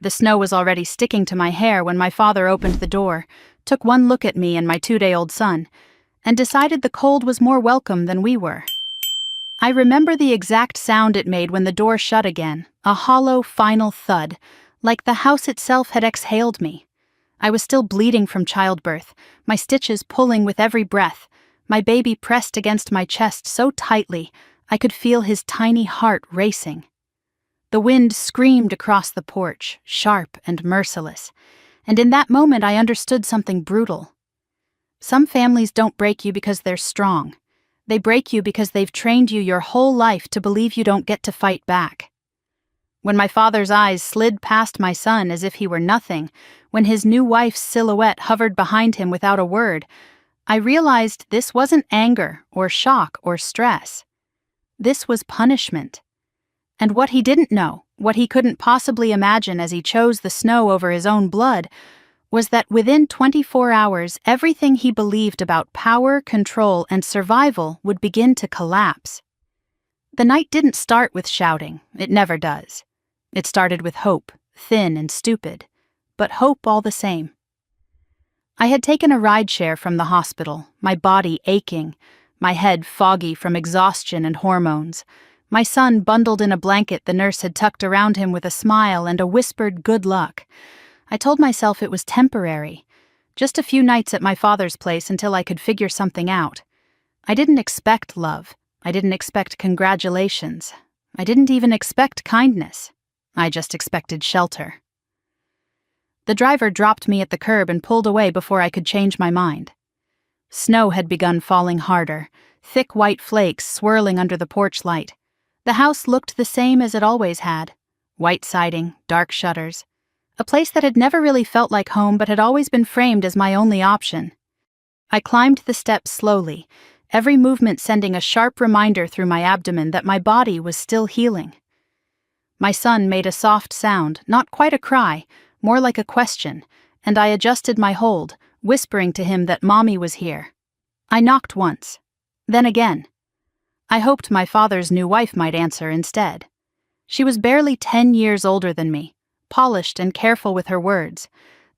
The snow was already sticking to my hair when my father opened the door, took one look at me and my 2-day-old son, and decided the cold was more welcome than we were. I remember the exact sound it made when the door shut again, a hollow, final thud, like the house itself had exhaled me. I was still bleeding from childbirth, my stitches pulling with every breath, my baby pressed against my chest so tightly I could feel his tiny heart racing. The wind screamed across the porch, sharp and merciless, and in that moment I understood something brutal. Some families don't break you because they're strong. They break you because they've trained you your whole life to believe you don't get to fight back. When my father's eyes slid past my son as if he were nothing, when his new wife's silhouette hovered behind him without a word, I realized this wasn't anger or shock or stress. This was punishment. And what he didn't know, what he couldn't possibly imagine as he chose the snow over his own blood, was that within 24 hours everything he believed about power, control, and survival would begin to collapse. The night didn't start with shouting, it never does. It started with hope, thin and stupid, but hope all the same. I had taken a rideshare from the hospital, my body aching, my head foggy from exhaustion and hormones, my son bundled in a blanket the nurse had tucked around him with a smile and a whispered good luck. I told myself it was temporary, just a few nights at my father's place until I could figure something out. I didn't expect love. I didn't expect congratulations. I didn't even expect kindness. I just expected shelter. The driver dropped me at the curb and pulled away before I could change my mind. Snow had begun falling harder, thick white flakes swirling under the porch light. The house looked the same as it always had. White siding, dark shutters. A place that had never really felt like home but had always been framed as my only option. I climbed the steps slowly, every movement sending a sharp reminder through my abdomen that my body was still healing. My son made a soft sound, not quite a cry, more like a question, and I adjusted my hold, whispering to him that Mommy was here. I knocked once, then again. I hoped my father's new wife might answer instead. She was barely 10 years older than me, polished and careful with her words,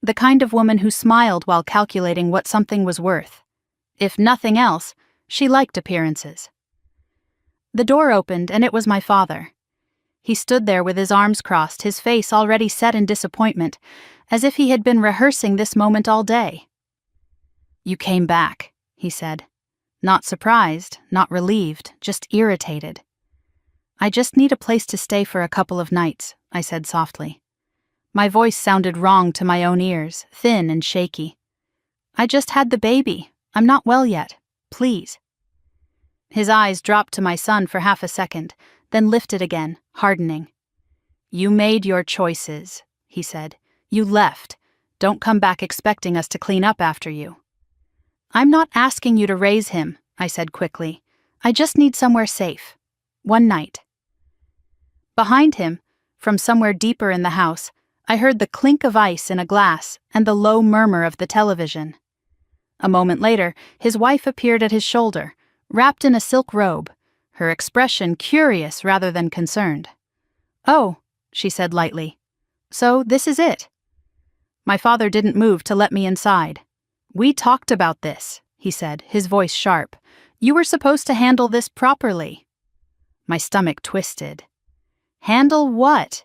the kind of woman who smiled while calculating what something was worth. If nothing else, she liked appearances. The door opened and it was my father. He stood there with his arms crossed, his face already set in disappointment, as if he had been rehearsing this moment all day. "You came back," he said. Not surprised, not relieved, just irritated. "I just need a place to stay for a couple of nights," I said softly. My voice sounded wrong to my own ears, thin and shaky. "I just had the baby. I'm not well yet. Please." His eyes dropped to my son for half a second, then lifted again, hardening. "You made your choices," he said. "You left. Don't come back expecting us to clean up after you." "I'm not asking you to raise him," I said quickly. "I just need somewhere safe. One night." Behind him, from somewhere deeper in the house, I heard the clink of ice in a glass and the low murmur of the television. A moment later, his wife appeared at his shoulder, wrapped in a silk robe, her expression curious rather than concerned. "Oh," she said lightly. "So this is it." My father didn't move to let me inside. "We talked about this," he said, his voice sharp. "You were supposed to handle this properly." My stomach twisted. "Handle what?"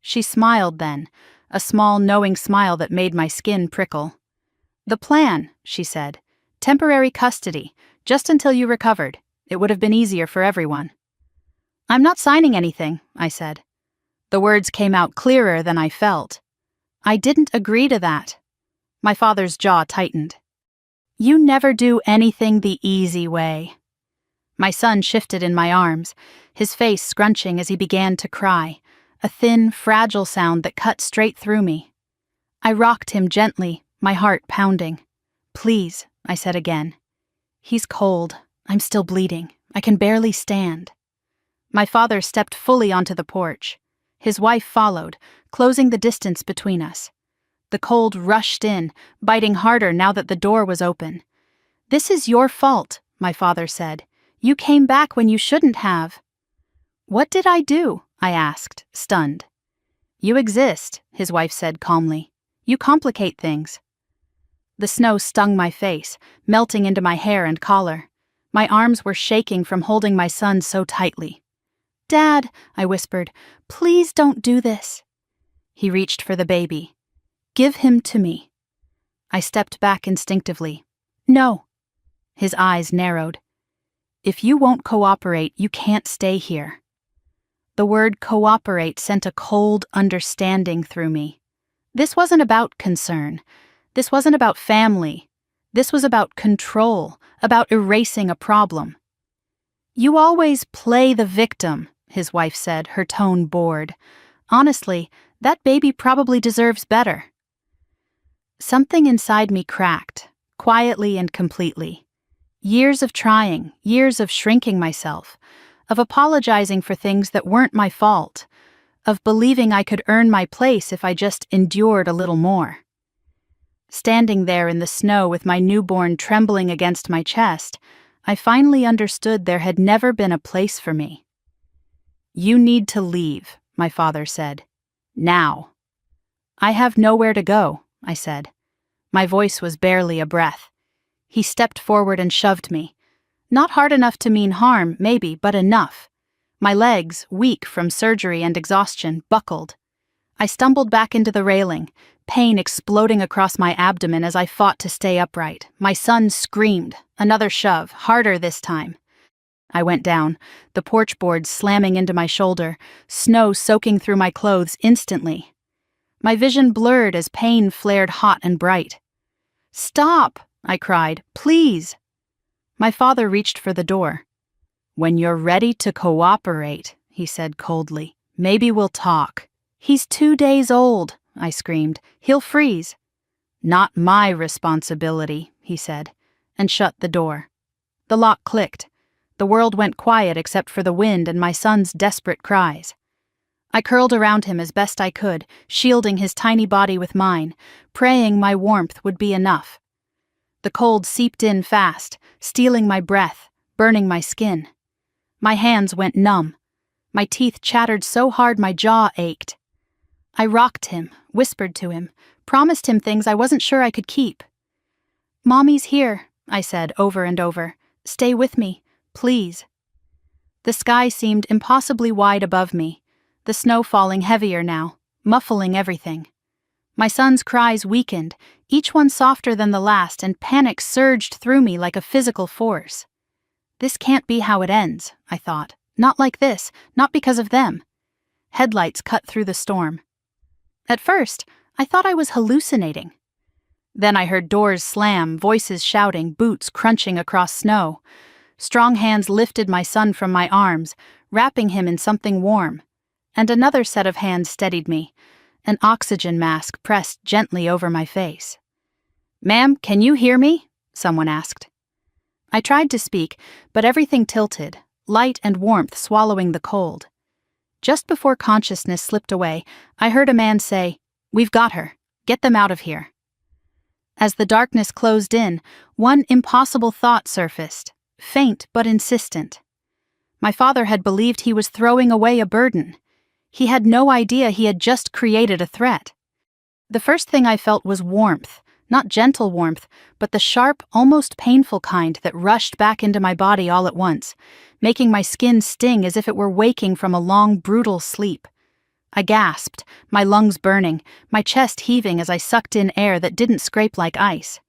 She smiled then, a small, knowing smile that made my skin prickle. "The plan," she said. "Temporary custody, just until you recovered. It would have been easier for everyone." "I'm not signing anything," I said. The words came out clearer than I felt. "I didn't agree to that." My father's jaw tightened. "You never do anything the easy way." My son shifted in my arms, his face scrunching as he began to cry, a thin, fragile sound that cut straight through me. I rocked him gently, my heart pounding. "Please," I said again. "He's cold. I'm still bleeding. I can barely stand." My father stepped fully onto the porch. His wife followed, closing the distance between us. The cold rushed in, biting harder now that the door was open. "This is your fault," my father said. "You came back when you shouldn't have." "What did I do?" I asked, stunned. You exist, his wife said calmly. You complicate things. The snow stung my face, melting into my hair and collar. My arms were shaking from holding my son so tightly. Dad, I whispered, please don't do this. He reached for the baby. Give him to me. I stepped back instinctively. No. His eyes narrowed. If you won't cooperate, you can't stay here. The word cooperate sent a cold understanding through me. This wasn't about concern. This wasn't about family. This was about control, about erasing a problem. You always play the victim, his wife said, her tone bored. Honestly, that baby probably deserves better. Something inside me cracked, quietly and completely. Years of trying, years of shrinking myself, of apologizing for things that weren't my fault, of believing I could earn my place if I just endured a little more. Standing there in the snow with my newborn trembling against my chest, I finally understood there had never been a place for me. You need to leave, my father said. Now. I have nowhere to go, I said. My voice was barely a breath. He stepped forward and shoved me. Not hard enough to mean harm, maybe, but enough. My legs, weak from surgery and exhaustion, buckled. I stumbled back into the railing, pain exploding across my abdomen as I fought to stay upright. My son screamed. Another shove, harder this time. I went down, the porch boards slamming into my shoulder, snow soaking through my clothes instantly. My vision blurred as pain flared hot and bright. Stop, I cried, please. My father reached for the door. When you're ready to cooperate, he said coldly, maybe we'll talk. He's 2 days old, I screamed. He'll freeze. Not my responsibility, he said, and shut the door. The lock clicked. The world went quiet except for the wind and my son's desperate cries. I curled around him as best I could, shielding his tiny body with mine, praying my warmth would be enough. The cold seeped in fast, stealing my breath, burning my skin. My hands went numb. My teeth chattered so hard my jaw ached. I rocked him, whispered to him, promised him things I wasn't sure I could keep. Mommy's here, I said over and over. Stay with me, please. The sky seemed impossibly wide above me, the snow falling heavier now, muffling everything. My son's cries weakened, each one softer than the last, and panic surged through me like a physical force. This can't be how it ends, I thought. Not like this, not because of them. Headlights cut through the storm. At first, I thought I was hallucinating. Then I heard doors slam, voices shouting, boots crunching across snow. Strong hands lifted my son from my arms, wrapping him in something warm. And another set of hands steadied me. An oxygen mask pressed gently over my face. Ma'am, can you hear me? Someone asked. I tried to speak, but everything tilted, light and warmth swallowing the cold. Just before consciousness slipped away, I heard a man say, We've got her. Get them out of here. As the darkness closed in, one impossible thought surfaced, faint but insistent. My father had believed he was throwing away a burden. He had no idea he had just created a threat. The first thing I felt was warmth, not gentle warmth, but the sharp, almost painful kind that rushed back into my body all at once, making my skin sting as if it were waking from a long, brutal sleep. I gasped, my lungs burning, my chest heaving as I sucked in air that didn't scrape like ice.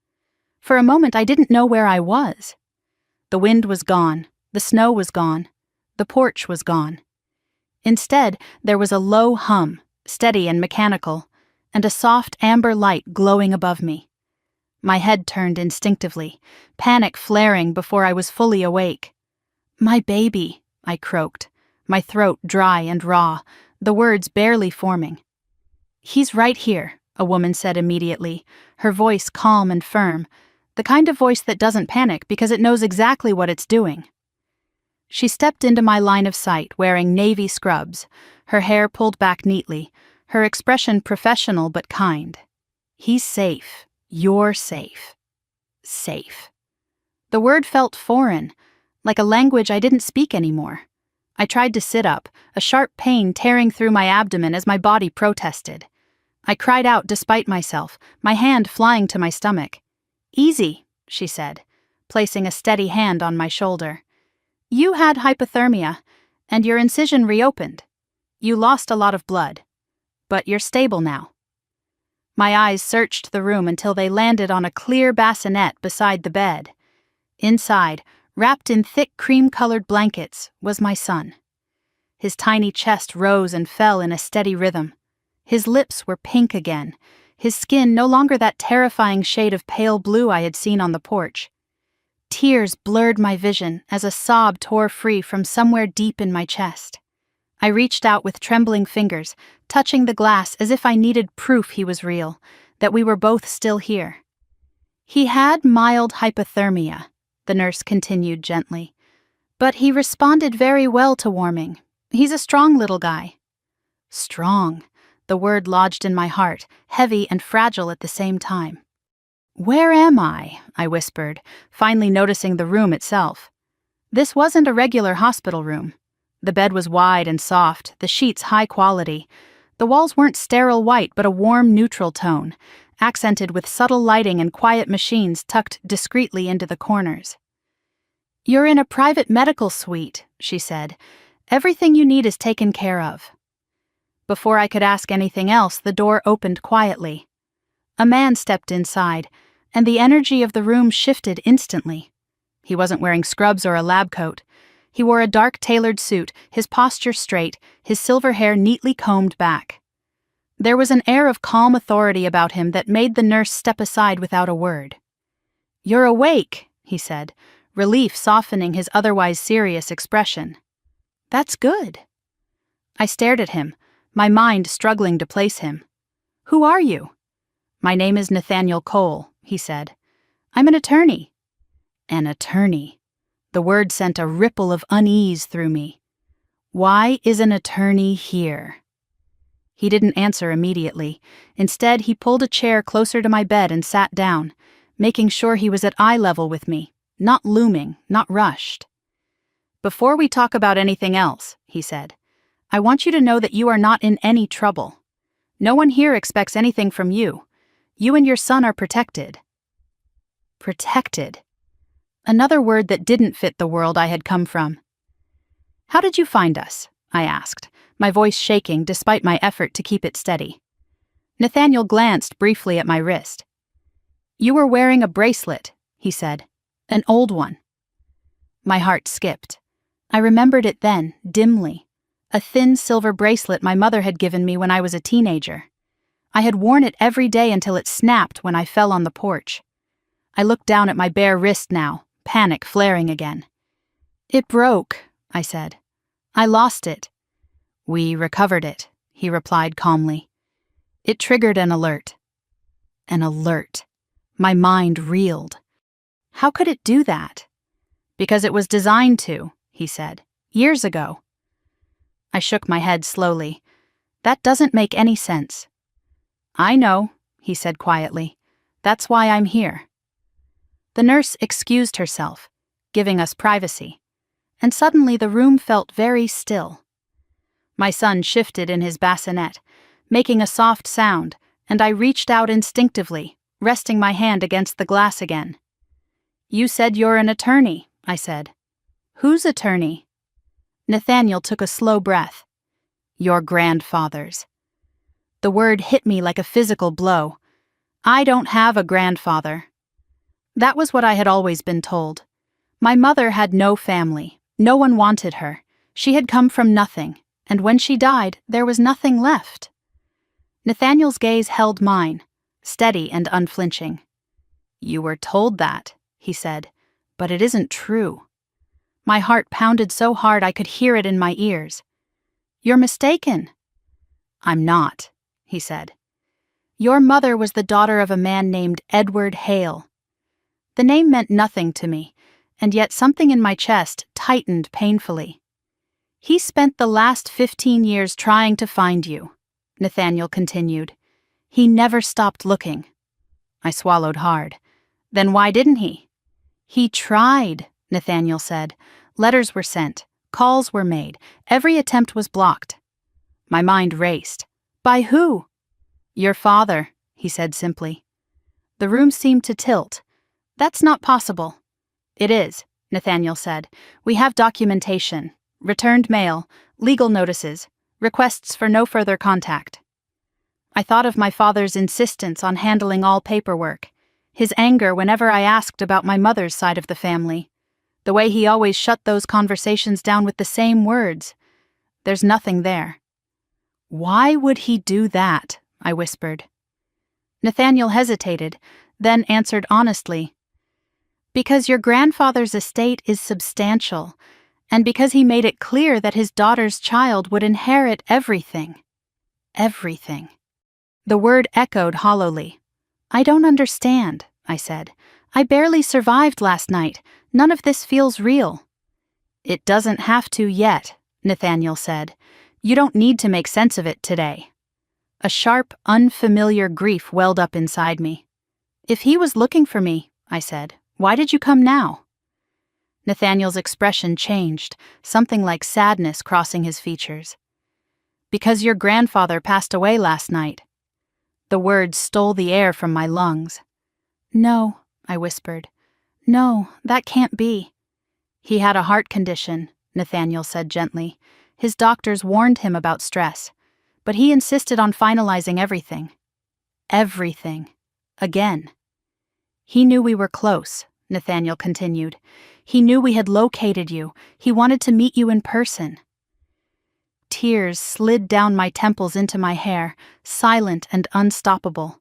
For a moment I didn't know where I was. The wind was gone, the snow was gone, the porch was gone. Instead, there was a low hum, steady and mechanical, and a soft amber light glowing above me. My head turned instinctively, panic flaring before I was fully awake. My baby, I croaked, my throat dry and raw, the words barely forming. He's right here, a woman said immediately, her voice calm and firm, the kind of voice that doesn't panic because it knows exactly what it's doing. She stepped into my line of sight wearing navy scrubs, her hair pulled back neatly, her expression professional but kind. He's safe. You're safe. Safe. The word felt foreign, like a language I didn't speak anymore. I tried to sit up, a sharp pain tearing through my abdomen as my body protested. I cried out despite myself, my hand flying to my stomach. "Easy," she said, placing a steady hand on my shoulder. "You had hypothermia, and your incision reopened. You lost a lot of blood, but you're stable now." My eyes searched the room until they landed on a clear bassinet beside the bed. Inside, wrapped in thick cream-colored blankets, was my son. His tiny chest rose and fell in a steady rhythm. His lips were pink again, his skin no longer that terrifying shade of pale blue I had seen on the porch. Tears blurred my vision as a sob tore free from somewhere deep in my chest. I reached out with trembling fingers, touching the glass as if I needed proof he was real, that we were both still here. "He had mild hypothermia," the nurse continued gently, "but he responded very well to warming. He's a strong little guy." Strong. The word lodged in my heart, heavy and fragile at the same time. "Where am I?" I whispered, finally noticing the room itself. This wasn't a regular hospital room. The bed was wide and soft, the sheets high quality. The walls weren't sterile white but a warm neutral tone, accented with subtle lighting and quiet machines tucked discreetly into the corners. "You're in a private medical suite," she said. "Everything you need is taken care of." Before I could ask anything else, the door opened quietly. A man stepped inside, and the energy of the room shifted instantly. He wasn't wearing scrubs or a lab coat. He wore a dark tailored suit, his posture straight, his silver hair neatly combed back. There was an air of calm authority about him that made the nurse step aside without a word. "You're awake," he said, relief softening his otherwise serious expression. "That's good." I stared at him, my mind struggling to place him. "Who are you?" "My name is Nathaniel Cole," he said. "I'm an attorney." An attorney. The word sent a ripple of unease through me. Why is an attorney here? He didn't answer immediately. Instead, he pulled a chair closer to my bed and sat down, making sure he was at eye level with me, not looming, not rushed. "Before we talk about anything else," he said, "I want you to know that you are not in any trouble. No one here expects anything from you. You and your son are protected." Protected. Another word that didn't fit the world I had come from. "How did you find us?" I asked, my voice shaking despite my effort to keep it steady. Nathaniel glanced briefly at my wrist. "You were wearing a bracelet," he said. "An old one." My heart skipped. I remembered it then, dimly. A thin silver bracelet my mother had given me when I was a teenager. I had worn it every day until it snapped when I fell on the porch. I looked down at my bare wrist now, panic flaring again. "It broke," I said. "I lost it." "We recovered it," he replied calmly. It triggered an alert. An alert. My mind reeled. How could it do that? "Because it was designed to," he said, "years ago." I shook my head slowly. "That doesn't make any sense." "I know," he said quietly. "That's why I'm here." The nurse excused herself, giving us privacy, and suddenly the room felt very still. My son shifted in his bassinet, making a soft sound, and I reached out instinctively, resting my hand against the glass again. "You said you're an attorney," I said. "Whose attorney?" Nathaniel took a slow breath. "Your grandfather's." The word hit me like a physical blow. I don't have a grandfather. That was what I had always been told. My mother had no family. No one wanted her. She had come from nothing, and when she died, there was nothing left. Nathaniel's gaze held mine, steady and unflinching. "You were told that," he said, "but it isn't true." My heart pounded so hard I could hear it in my ears. "You're mistaken." "I'm not," he said. "Your mother was the daughter of a man named Edward Hale." The name meant nothing to me, and yet something in my chest tightened painfully. "He spent the last 15 years trying to find you," Nathaniel continued. "He never stopped looking." I swallowed hard. "Then why didn't he?" "He tried," Nathaniel said. "Letters were sent. Calls were made. Every attempt was blocked. My mind raced. By who? Your father, he said simply. The room seemed to tilt. That's not possible. It is, Nathaniel said. We have documentation, returned mail, legal notices, requests for no further contact. I thought of my father's insistence on handling all paperwork, his anger whenever I asked about my mother's side of the family, the way he always shut those conversations down with the same words. There's nothing there. Why would he do that? I whispered. Nathaniel hesitated, then answered honestly. Because your grandfather's estate is substantial, and because he made it clear that his daughter's child would inherit everything. Everything. The word echoed hollowly. I don't understand, I said. I barely survived last night. None of this feels real. It doesn't have to yet, Nathaniel said. You don't need to make sense of it today. A sharp, unfamiliar grief welled up inside me. If he was looking for me, I said, why did you come now? Nathaniel's expression changed, something like sadness crossing his features. Because your grandfather passed away last night. The words stole the air from my lungs. No, I whispered. No, that can't be. He had a heart condition, Nathaniel said gently. His doctors warned him about stress, but he insisted on finalizing everything. Everything. Again. He knew we were close, Nathaniel continued. He knew we had located you. He wanted to meet you in person. Tears slid down my temples into my hair, silent and unstoppable.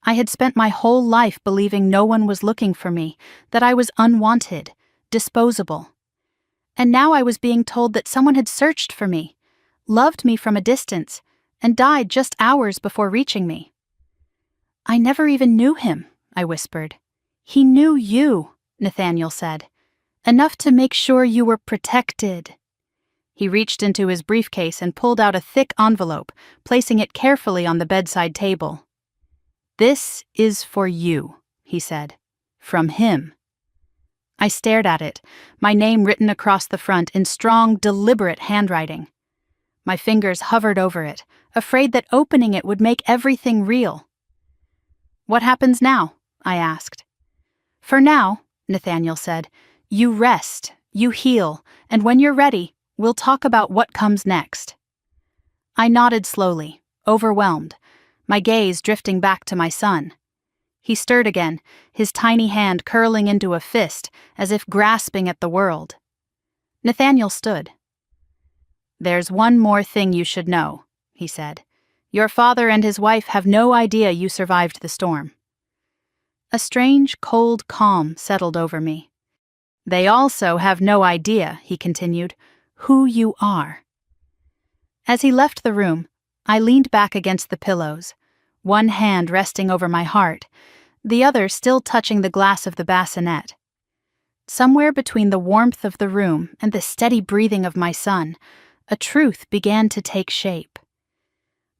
I had spent my whole life believing no one was looking for me, that I was unwanted, disposable. And now I was being told that someone had searched for me, loved me from a distance, and died just hours before reaching me. I never even knew him, I whispered. He knew you, Nathaniel said. Enough to make sure you were protected. He reached into his briefcase and pulled out a thick envelope, placing it carefully on the bedside table. This is for you, he said. From him. I stared at it, my name written across the front in strong, deliberate handwriting. My fingers hovered over it, afraid that opening it would make everything real. What happens now? I asked. For now, Nathaniel said, you rest, you heal, and when you're ready, we'll talk about what comes next. I nodded slowly, overwhelmed, my gaze drifting back to my son. He stirred again, his tiny hand curling into a fist, as if grasping at the world. Nathaniel stood. There's one more thing you should know, he said. Your father and his wife have no idea you survived the storm. A strange, cold calm settled over me. They also have no idea, he continued, who you are. As he left the room, I leaned back against the pillows, one hand resting over my heart, the other still touching the glass of the bassinet. Somewhere between the warmth of the room and the steady breathing of my son, a truth began to take shape.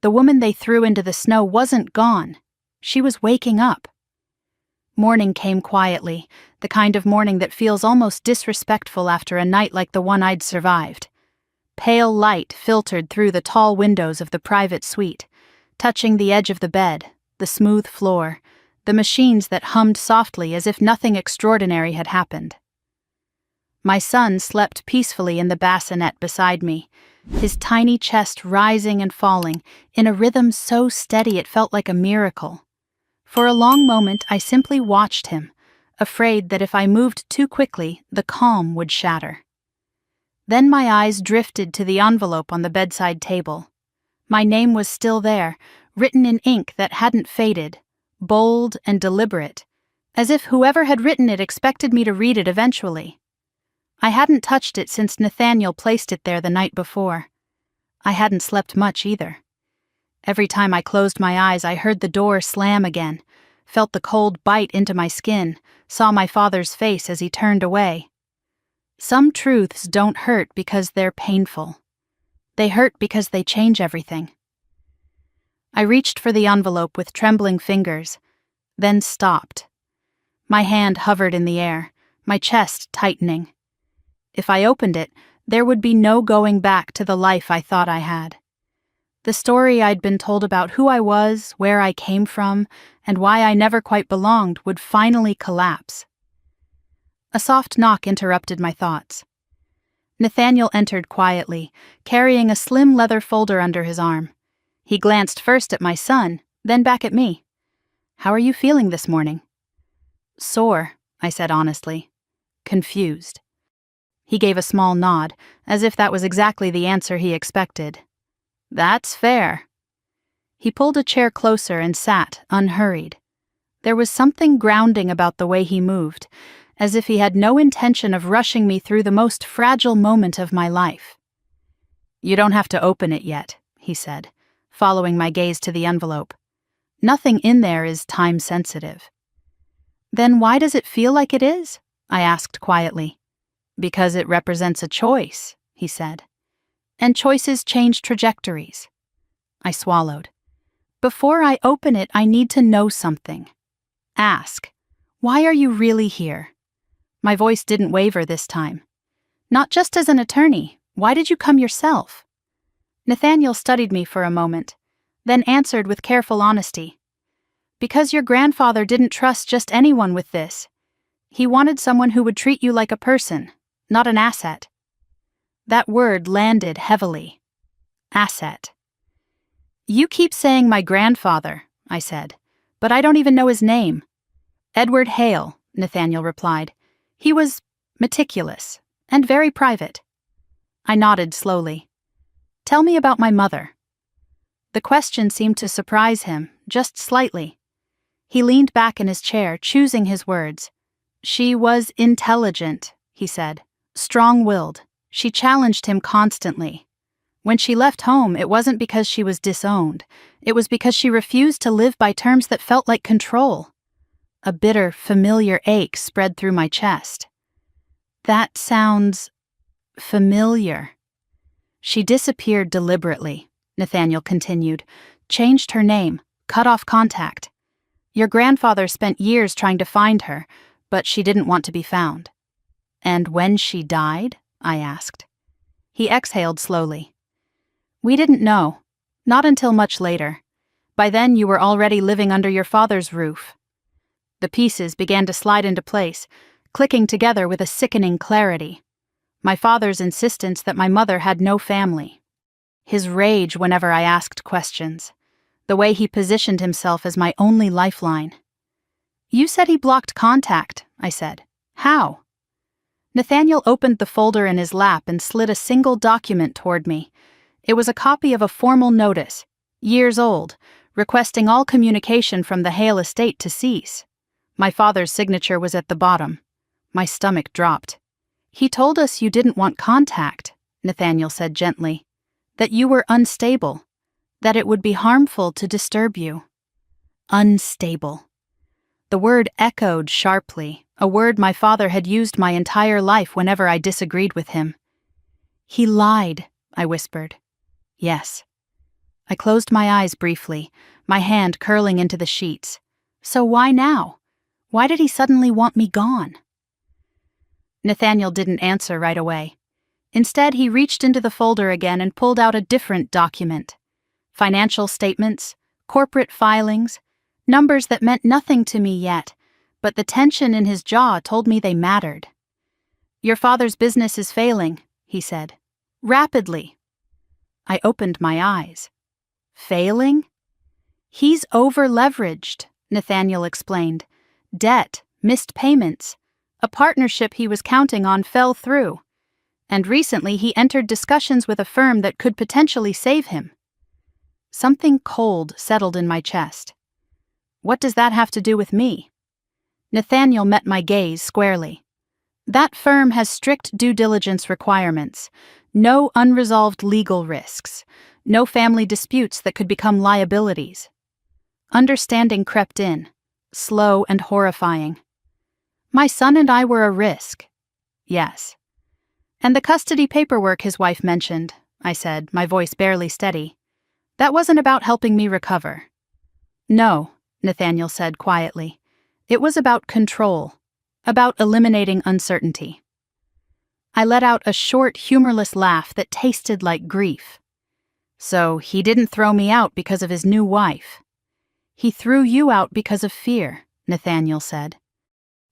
The woman they threw into the snow wasn't gone. She was waking up. Morning came quietly, the kind of morning that feels almost disrespectful after a night like the one I'd survived. Pale light filtered through the tall windows of the private suite, touching the edge of the bed, the smooth floor, the machines that hummed softly as if nothing extraordinary had happened. My son slept peacefully in the bassinet beside me, his tiny chest rising and falling in a rhythm so steady it felt like a miracle. For a long moment I simply watched him, afraid that if I moved too quickly, the calm would shatter. Then my eyes drifted to the envelope on the bedside table. My name was still there, written in ink that hadn't faded, bold and deliberate, as if whoever had written it expected me to read it eventually. I hadn't touched it since Nathaniel placed it there the night before. I hadn't slept much either. Every time I closed my eyes, I heard the door slam again, felt the cold bite into my skin, saw my father's face as he turned away. Some truths don't hurt because they're painful. They hurt because they change everything. I reached for the envelope with trembling fingers, then stopped. My hand hovered in the air, my chest tightening. If I opened it, There would be no going back to the life I thought I had. The story I'd been told about who I was, where I came from, and why I never quite belonged would finally collapse. A soft knock interrupted my thoughts. Nathaniel entered quietly, carrying a slim leather folder under his arm. He glanced first at my son, then back at me. "How are you feeling this morning?" "Sore," I said honestly. "Confused." He gave a small nod, as if that was exactly the answer he expected. "That's fair." He pulled a chair closer and sat, unhurried. There was something grounding about the way he moved, as if he had no intention of rushing me through the most fragile moment of my life. "You don't have to open it yet," he said, following my gaze to the envelope. "Nothing in there is time-sensitive." "Then why does it feel like it is?" I asked quietly. "Because it represents a choice," he said. "And choices change trajectories." I swallowed. "Before I open it, I need to know something. Ask, why are you really here?" My voice didn't waver this time. "Not just as an attorney. Why did you come yourself?" Nathaniel studied me for a moment, then answered with careful honesty. "Because your grandfather didn't trust just anyone with this. He wanted someone who would treat you like a person, not an asset." That word landed heavily. Asset. "You keep saying my grandfather," I said, "but I don't even know his name." "Edward Hale," Nathaniel replied. "He was meticulous and very private." I nodded slowly. "Tell me about my mother." The question seemed to surprise him, just slightly. He leaned back in his chair, choosing his words. "She was intelligent," he said, "strong-willed. She challenged him constantly. When she left home, it wasn't because she was disowned. It was because she refused to live by terms that felt like control." A bitter, familiar ache spread through my chest. "That sounds familiar." "She disappeared deliberately," Nathaniel continued, "changed her name, cut off contact. Your grandfather spent years trying to find her, but she didn't want to be found." "And when she died?" I asked. He exhaled slowly. "We didn't know. Not until much later. By then you were already living under your father's roof." The pieces began to slide into place, clicking together with a sickening clarity. My father's insistence that my mother had no family. His rage whenever I asked questions. The way he positioned himself as my only lifeline. "You said he blocked contact," I said. "How?" Nathaniel opened the folder in his lap and slid a single document toward me. It was a copy of a formal notice, years old, requesting all communication from the Hale estate to cease. My father's signature was at the bottom. My stomach dropped. "He told us you didn't want contact," Nathaniel said gently. "That you were unstable. That it would be harmful to disturb you." Unstable. The word echoed sharply, a word my father had used my entire life whenever I disagreed with him. "He lied," I whispered. "Yes." I closed my eyes briefly, my hand curling into the sheets. So why now? Why did he suddenly want me gone? Nathaniel didn't answer right away. Instead, he reached into the folder again and pulled out a different document. Financial statements, corporate filings, numbers that meant nothing to me yet, but the tension in his jaw told me they mattered. "Your father's business is failing," he said. "Rapidly." I opened my eyes. "Failing?" "He's over-leveraged," Nathaniel explained. "Debt, missed payments. A partnership he was counting on fell through. And recently he entered discussions with a firm that could potentially save him." Something cold settled in my chest. "What does that have to do with me?" Nathaniel met my gaze squarely. "That firm has strict due diligence requirements. No unresolved legal risks. No family disputes that could become liabilities." Understanding crept in, slow and horrifying. "My son and I were a risk." "Yes." "And the custody paperwork his wife mentioned," I said, my voice barely steady. "That wasn't about helping me recover." "No," Nathaniel said quietly. "It was about control, about eliminating uncertainty." I let out a short, humorless laugh that tasted like grief. So he didn't throw me out because of his new wife. He threw you out because of fear, Nathaniel said.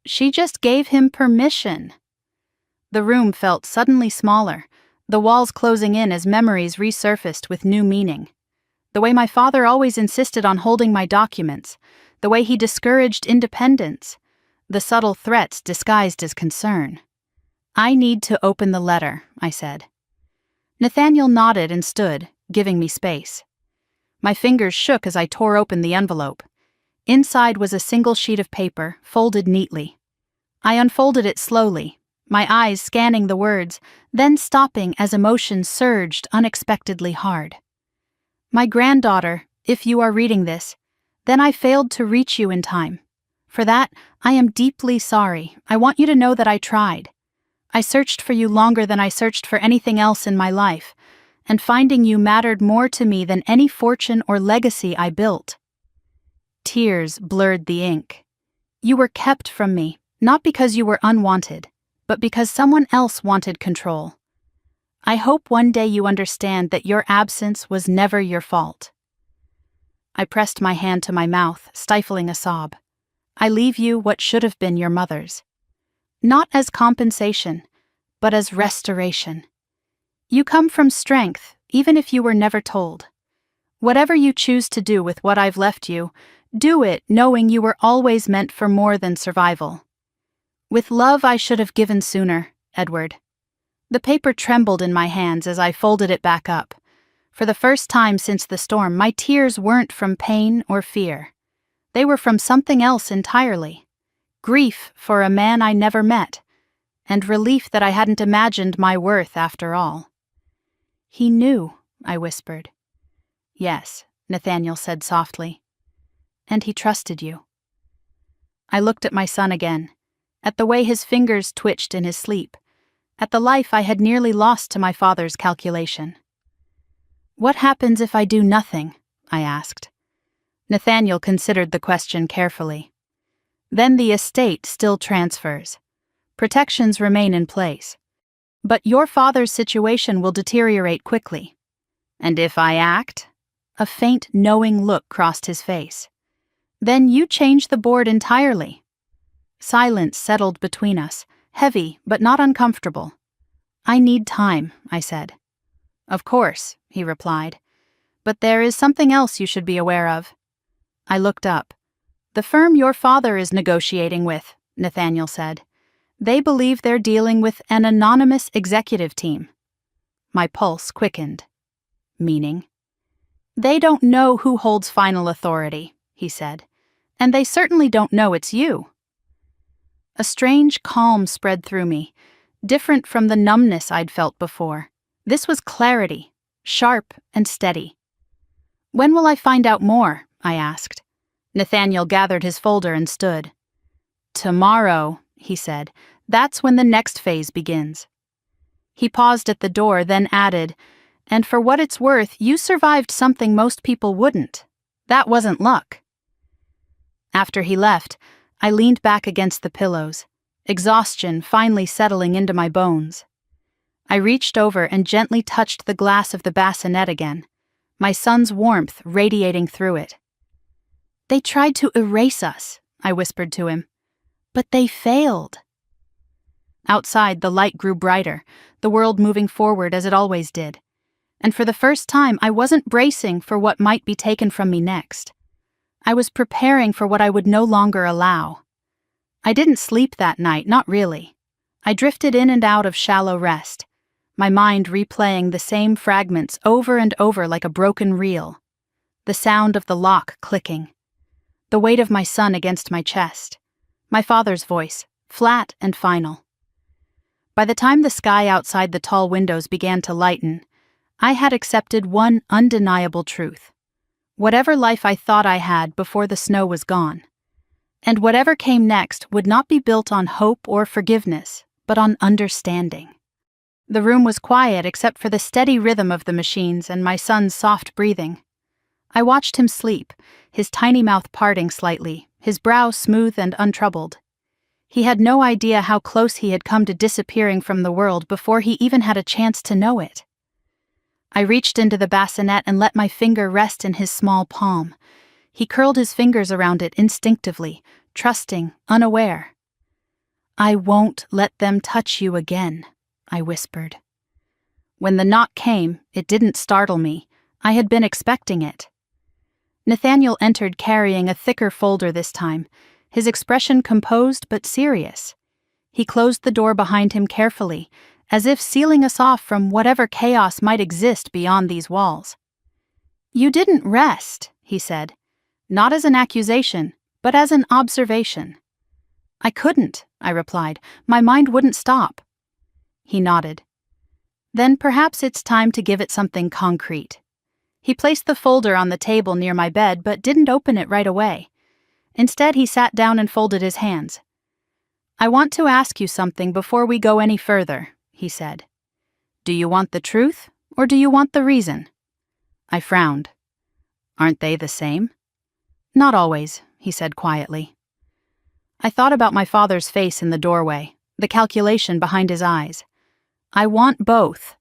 She just gave him permission. The room felt suddenly smaller, the walls closing in as memories resurfaced with new meaning. The way my father always insisted on holding my documents, the way he discouraged independence, the subtle threats disguised as concern. I need to open the letter, I said. Nathaniel nodded and stood, giving me space. My fingers shook as I tore open the envelope. Inside was a single sheet of paper, folded neatly. I unfolded it slowly, my eyes scanning the words, then stopping as emotion surged unexpectedly hard. My granddaughter, if you are reading this, then I failed to reach you in time. For that, I am deeply sorry. I want you to know that I tried. I searched for you longer than I searched for anything else in my life, and finding you mattered more to me than any fortune or legacy I built. Tears blurred the ink. You were kept from me, not because you were unwanted, but because someone else wanted control. I hope one day you understand that your absence was never your fault. I pressed my hand to my mouth, stifling a sob. I leave you what should have been your mother's. Not as compensation, but as restoration. You come from strength, even if you were never told. Whatever you choose to do with what I've left you, do it knowing you were always meant for more than survival. With love I should have given sooner, Edward. The paper trembled in my hands as I folded it back up. For the first time since the storm, my tears weren't from pain or fear. They were from something else entirely. Grief for a man I never met, and relief that I hadn't imagined my worth after all. He knew, I whispered. Yes, Nathaniel said softly. And he trusted you. I looked at my son again, at the way his fingers twitched in his sleep, at the life I had nearly lost to my father's calculation. What happens if I do nothing? I asked. Nathaniel considered the question carefully. Then the estate still transfers. Protections remain in place. But your father's situation will deteriorate quickly. And if I act? A faint, knowing look crossed his face. Then you change the board entirely. Silence settled between us, heavy but not uncomfortable. I need time, I said. Of course, he replied. But there is something else you should be aware of. I looked up. The firm your father is negotiating with, Nathaniel said. They believe they're dealing with an anonymous executive team. My pulse quickened. Meaning? They don't know who holds final authority, he said. And they certainly don't know it's you. A strange calm spread through me, different from the numbness I'd felt before. This was clarity, sharp and steady. When will I find out more? I asked. Nathaniel gathered his folder and stood. Tomorrow, he said. That's when the next phase begins. He paused at the door, then added, and for what it's worth, you survived something most people wouldn't. That wasn't luck. After he left, I leaned back against the pillows, exhaustion finally settling into my bones. I reached over and gently touched the glass of the bassinet again, my son's warmth radiating through it. They tried to erase us, I whispered to him. But they failed. Outside, the light grew brighter, the world moving forward as it always did. And for the first time, I wasn't bracing for what might be taken from me next. I was preparing for what I would no longer allow. I didn't sleep that night, not really. I drifted in and out of shallow rest, my mind replaying the same fragments over and over like a broken reel. The sound of the lock clicking. The weight of my son against my chest. My father's voice, flat and final. By the time the sky outside the tall windows began to lighten, I had accepted one undeniable truth. Whatever life I thought I had before the snow was gone. And whatever came next would not be built on hope or forgiveness, but on understanding. The room was quiet except for the steady rhythm of the machines and my son's soft breathing. I watched him sleep, his tiny mouth parting slightly, his brow smooth and untroubled. He had no idea how close he had come to disappearing from the world before he even had a chance to know it. I reached into the bassinet and let my finger rest in his small palm. He curled his fingers around it instinctively, trusting, unaware. "I won't let them touch you again," I whispered. When the knock came, it didn't startle me. I had been expecting it. Nathaniel entered carrying a thicker folder this time, his expression composed but serious. He closed the door behind him carefully, as if sealing us off from whatever chaos might exist beyond these walls. "You didn't rest," he said, not as an accusation, but as an observation. "I couldn't," I replied. "My mind wouldn't stop." He nodded. "Then perhaps it's time to give it something concrete." He placed the folder on the table near my bed but didn't open it right away. Instead, he sat down and folded his hands. "I want to ask you something before we go any further," he said. "Do you want the truth, or do you want the reason?" I frowned. "Aren't they the same?" "Not always," he said quietly. I thought about my father's face in the doorway, the calculation behind his eyes. "I want both."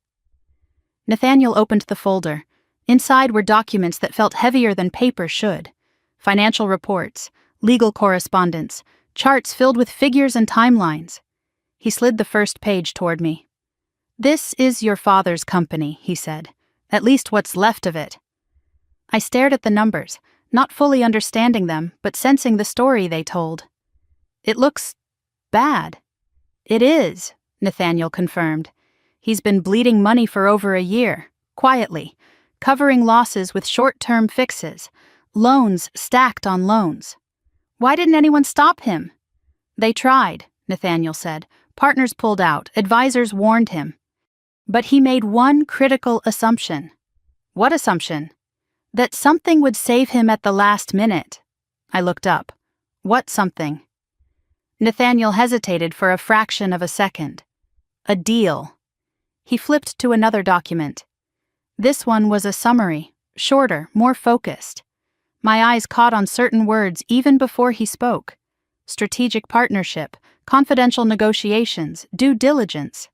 Nathaniel opened the folder. Inside were documents that felt heavier than paper should. Financial reports, legal correspondence, charts filled with figures and timelines. He slid the first page toward me. "This is your father's company," he said. "At least what's left of it." I stared at the numbers, not fully understanding them, but sensing the story they told. "It looks bad." "It is," Nathaniel confirmed. "He's been bleeding money for over a year, quietly, covering losses with short-term fixes, loans stacked on loans." "Why didn't anyone stop him?" "They tried," Nathaniel said. "Partners pulled out, advisors warned him. But he made one critical assumption." "What assumption?" "That something would save him at the last minute." I looked up. "What something?" Nathaniel hesitated for a fraction of a second. "A deal." He flipped to another document. This one was a summary, shorter, more focused. My eyes caught on certain words even before he spoke. Strategic partnership, confidential negotiations, due diligence.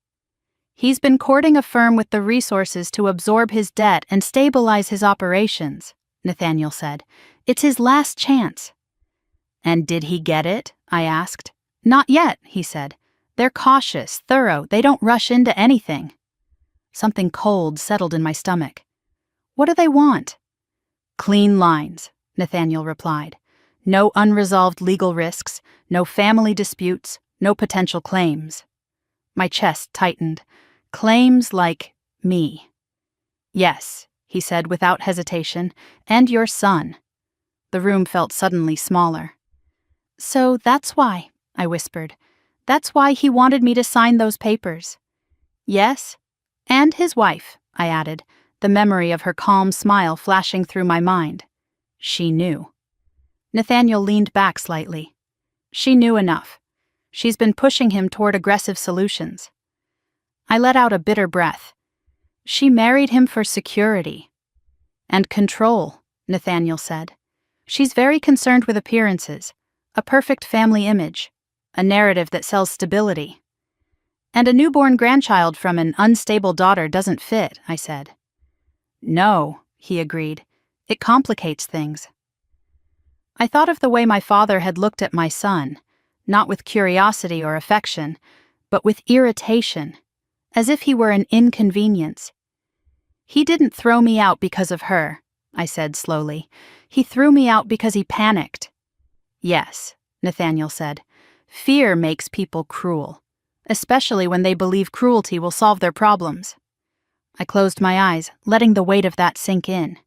"He's been courting a firm with the resources to absorb his debt and stabilize his operations," Nathaniel said. "It's his last chance." "And did he get it?" I asked. "Not yet," he said. "They're cautious, thorough, they don't rush into anything." Something cold settled in my stomach. "What do they want?" "Clean lines," Nathaniel replied. "No unresolved legal risks, no family disputes, no potential claims." My chest tightened. "Claims like me." "Yes," he said without hesitation, "and your son." The room felt suddenly smaller. "So that's why," I whispered. "That's why he wanted me to sign those papers." "Yes, and his wife," I added, the memory of her calm smile flashing through my mind. She knew. Nathaniel leaned back slightly. "She knew enough. She's been pushing him toward aggressive solutions." I let out a bitter breath. "She married him for security." "And control," Nathaniel said. "She's very concerned with appearances, a perfect family image, a narrative that sells stability." "And a newborn grandchild from an unstable daughter doesn't fit," I said. "No," he agreed. "It complicates things." I thought of the way my father had looked at my son, not with curiosity or affection, but with irritation, as if he were an inconvenience. "He didn't throw me out because of her," I said slowly. "He threw me out because he panicked." "Yes," Nathaniel said. "Fear makes people cruel, especially when they believe cruelty will solve their problems." I closed my eyes, letting the weight of that sink in.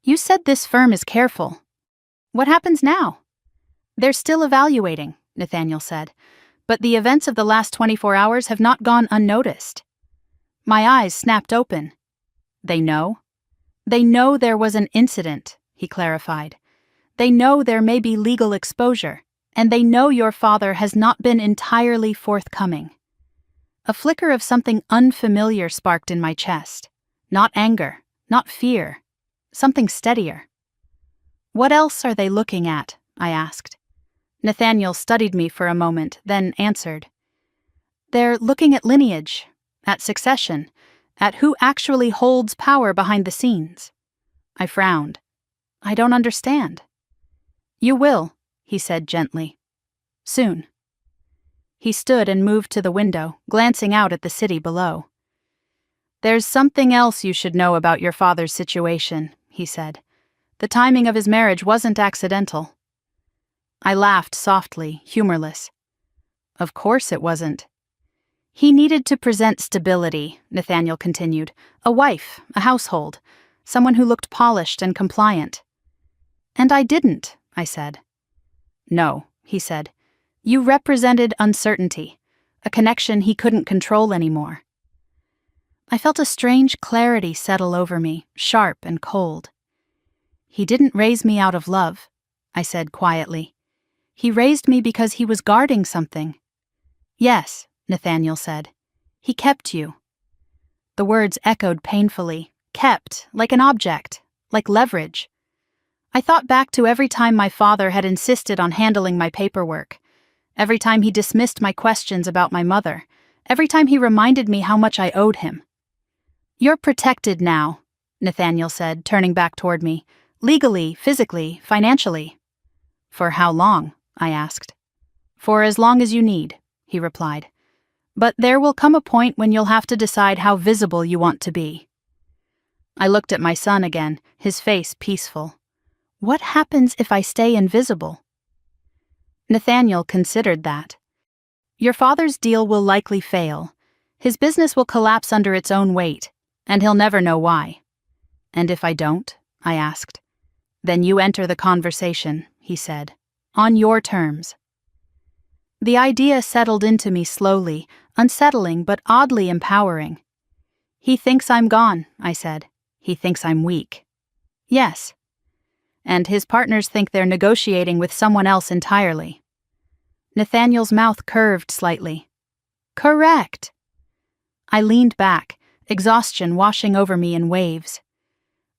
"You said this firm is careful. What happens now?" "They're still evaluating," Nathaniel said, "but the events of the last 24 hours have not gone unnoticed." My eyes snapped open. "They know?" "They know there was an incident," he clarified. "They know there may be legal exposure, and they know your father has not been entirely forthcoming." A flicker of something unfamiliar sparked in my chest. Not anger, not fear, something steadier. "What else are they looking at?" I asked. Nathaniel studied me for a moment, then answered. They're looking at lineage, at succession, at who actually holds power behind the scenes. I frowned. I don't understand. You will, he said gently. Soon. He stood and moved to the window, glancing out at the city below. There's something else you should know about your father's situation, he said. The timing of his marriage wasn't accidental. I laughed softly, humorless. Of course it wasn't. He needed to present stability, Nathaniel continued. A wife, a household, someone who looked polished and compliant. And I didn't, I said. No, he said. You represented uncertainty, a connection he couldn't control anymore. I felt a strange clarity settle over me, sharp and cold. He didn't raise me out of love, I said quietly. He raised me because he was guarding something. Yes, Nathaniel said. He kept you. The words echoed painfully, kept, like an object, like leverage. I thought back to every time my father had insisted on handling my paperwork, every time he dismissed my questions about my mother, every time he reminded me how much I owed him. You're protected now, Nathaniel said, turning back toward me. Legally, physically, financially. For how long? I asked. For as long as you need, he replied. But there will come a point when you'll have to decide how visible you want to be. I looked at my son again, his face peaceful. What happens if I stay invisible? Nathaniel considered that. Your father's deal will likely fail. His business will collapse under its own weight, and he'll never know why. And if I don't? I asked. Then you enter the conversation, he said. On your terms. The idea settled into me slowly, unsettling but oddly empowering. He thinks I'm gone, I said. He thinks I'm weak. Yes. And his partners think they're negotiating with someone else entirely. Nathaniel's mouth curved slightly. Correct. I leaned back, exhaustion washing over me in waves.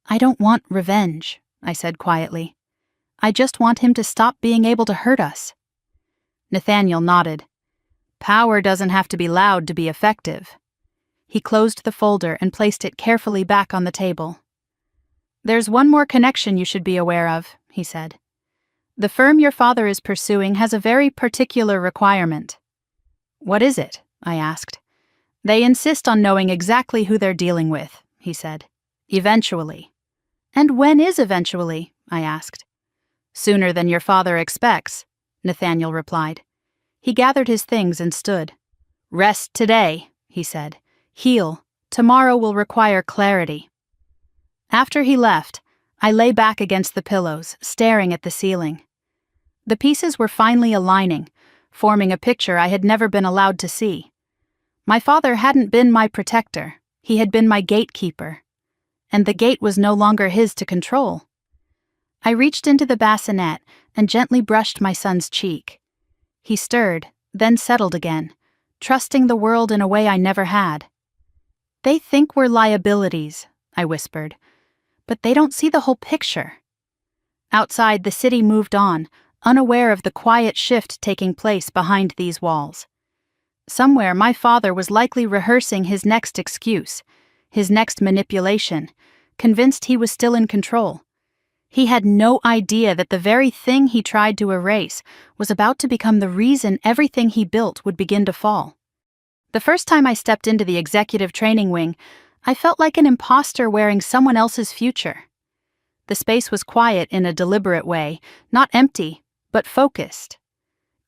I don't want revenge, I said quietly. I just want him to stop being able to hurt us. Nathaniel nodded. Power doesn't have to be loud to be effective. He closed the folder and placed it carefully back on the table. There's one more connection you should be aware of, he said. The firm your father is pursuing has a very particular requirement. What is it? I asked. They insist on knowing exactly who they're dealing with, he said. Eventually. And when is eventually? I asked. Sooner than your father expects, Nathaniel replied. He gathered his things and stood. Rest today, he said. Heal. Tomorrow will require clarity. After he left, I lay back against the pillows, staring at the ceiling. The pieces were finally aligning, forming a picture I had never been allowed to see. My father hadn't been my protector, he had been my gatekeeper. And the gate was no longer his to control. I reached into the bassinet and gently brushed my son's cheek. He stirred, then settled again, trusting the world in a way I never had. They think we're liabilities, I whispered, but they don't see the whole picture. Outside, the city moved on, unaware of the quiet shift taking place behind these walls. Somewhere, my father was likely rehearsing his next excuse, his next manipulation, convinced he was still in control. He had no idea that the very thing he tried to erase was about to become the reason everything he built would begin to fall. The first time I stepped into the executive training wing, I felt like an imposter wearing someone else's future. The space was quiet in a deliberate way, not empty, but focused.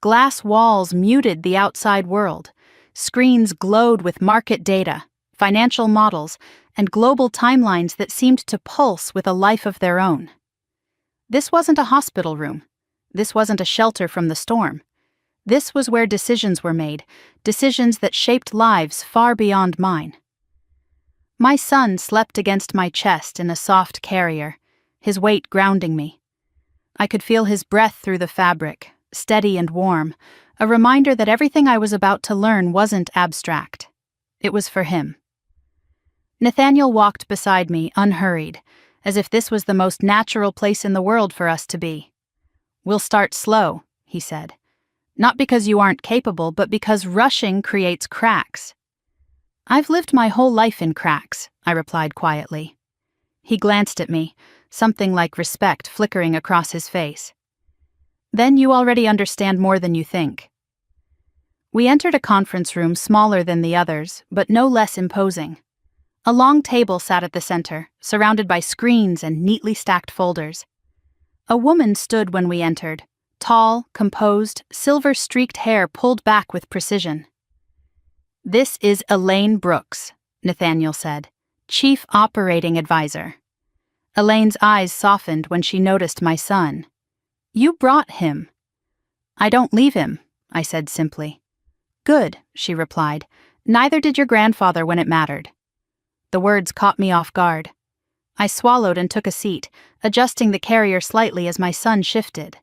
Glass walls muted the outside world. Screens glowed with market data, financial models, and global timelines that seemed to pulse with a life of their own. This wasn't a hospital room. This wasn't a shelter from the storm. This was where decisions were made, decisions that shaped lives far beyond mine. My son slept against my chest in a soft carrier, his weight grounding me. I could feel his breath through the fabric, steady and warm, a reminder that everything I was about to learn wasn't abstract. It was for him. Nathaniel walked beside me, unhurried, as if this was the most natural place in the world for us to be. We'll start slow, he said. Not because you aren't capable, but because rushing creates cracks. I've lived my whole life in cracks, I replied quietly. He glanced at me, something like respect flickering across his face. Then you already understand more than you think. We entered a conference room smaller than the others, but no less imposing. A long table sat at the center, surrounded by screens and neatly stacked folders. A woman stood when we entered, tall, composed, silver-streaked hair pulled back with precision. This is Elaine Brooks, Nathaniel said, Chief Operating Advisor. Elaine's eyes softened when she noticed my son. You brought him. I don't leave him, I said simply. Good, she replied. Neither did your grandfather when it mattered. The words caught me off guard. I swallowed and took a seat, adjusting the carrier slightly as my son shifted.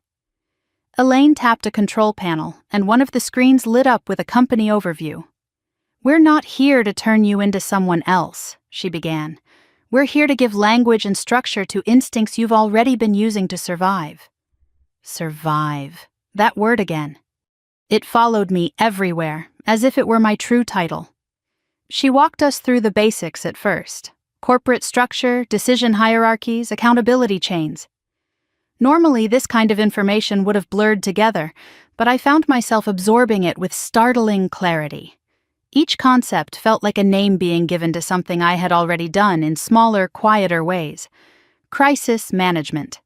Elaine tapped a control panel, and one of the screens lit up with a company overview. We're not here to turn you into someone else, she began. We're here to give language and structure to instincts you've already been using to survive. Survive. That word again. It followed me everywhere, as if it were my true title. She walked us through the basics at first. Corporate structure, decision hierarchies, accountability chains. Normally, this kind of information would have blurred together, but I found myself absorbing it with startling clarity. Each concept felt like a name being given to something I had already done in smaller, quieter ways. Crisis management.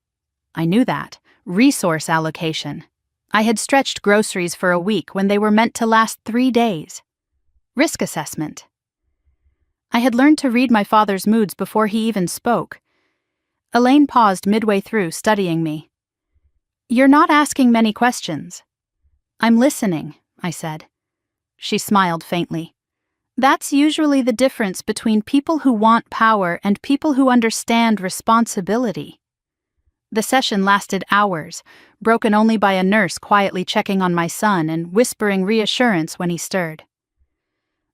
I knew that. Resource allocation. I had stretched groceries for a week when they were meant to last 3 days. Risk assessment. I had learned to read my father's moods before he even spoke. Elaine paused midway through, studying me. You're not asking many questions. I'm listening, I said. She smiled faintly. That's usually the difference between people who want power and people who understand responsibility. The session lasted hours, broken only by a nurse quietly checking on my son and whispering reassurance when he stirred.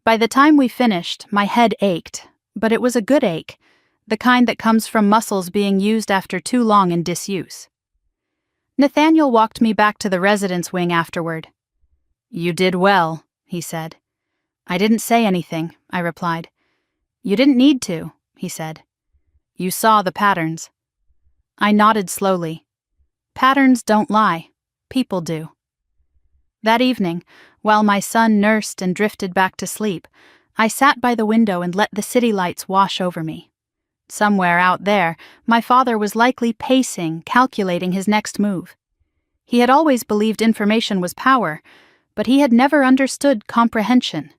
By the time we finished, my head ached, but it was a good ache, the kind that comes from muscles being used after too long in disuse. Nathaniel walked me back to the residence wing afterward. You did well, he said. I didn't say anything, I replied. You didn't need to, he said. You saw the patterns. I nodded slowly. Patterns don't lie. People do. That evening, while my son nursed and drifted back to sleep, I sat by the window and let the city lights wash over me. Somewhere out there, my father was likely pacing, calculating his next move. He had always believed information was power, but he had never understood comprehension.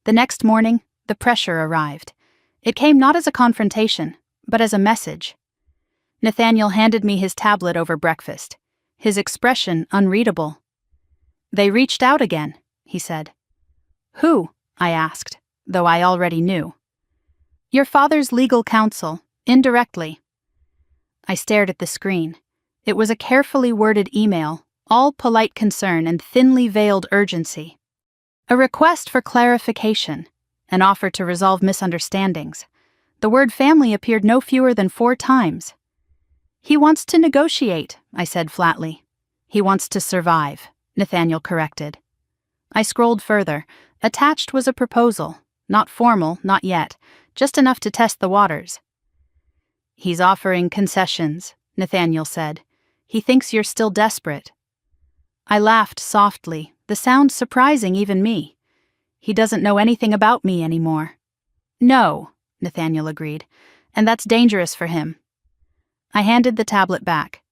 The next morning, the pressure arrived. It came not as a confrontation, but as a message. Nathaniel handed me his tablet over breakfast, his expression unreadable. They reached out again, he said. Who? I asked, though I already knew. Your father's legal counsel, indirectly. I stared at the screen. It was a carefully worded email, all polite concern and thinly veiled urgency. A request for clarification, an offer to resolve misunderstandings. The word family appeared no fewer than 4 times. He wants to negotiate, I said flatly. He wants to survive, Nathaniel corrected. I scrolled further. Attached was a proposal, not formal, not yet, just enough to test the waters. He's offering concessions, Nathaniel said. He thinks you're still desperate. I laughed softly, the sound surprising even me. He doesn't know anything about me anymore. No, Nathaniel agreed, and that's dangerous for him. I handed the tablet back.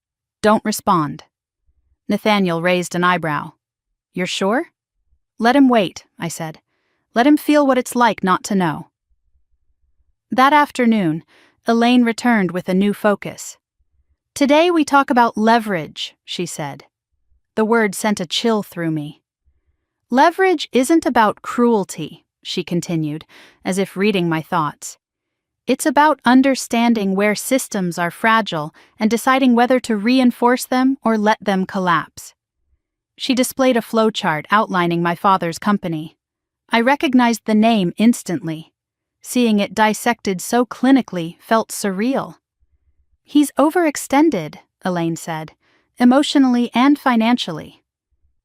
Don't respond. Nathaniel raised an eyebrow. You're sure? Let him wait, I said. Let him feel what it's like not to know. That afternoon, Elaine returned with a new focus. Today we talk about leverage, she said. The word sent a chill through me. Leverage isn't about cruelty, she continued, as if reading my thoughts. It's about understanding where systems are fragile and deciding whether to reinforce them or let them collapse. She displayed a flowchart outlining my father's company. I recognized the name instantly. Seeing it dissected so clinically felt surreal. He's overextended, Elaine said, emotionally and financially.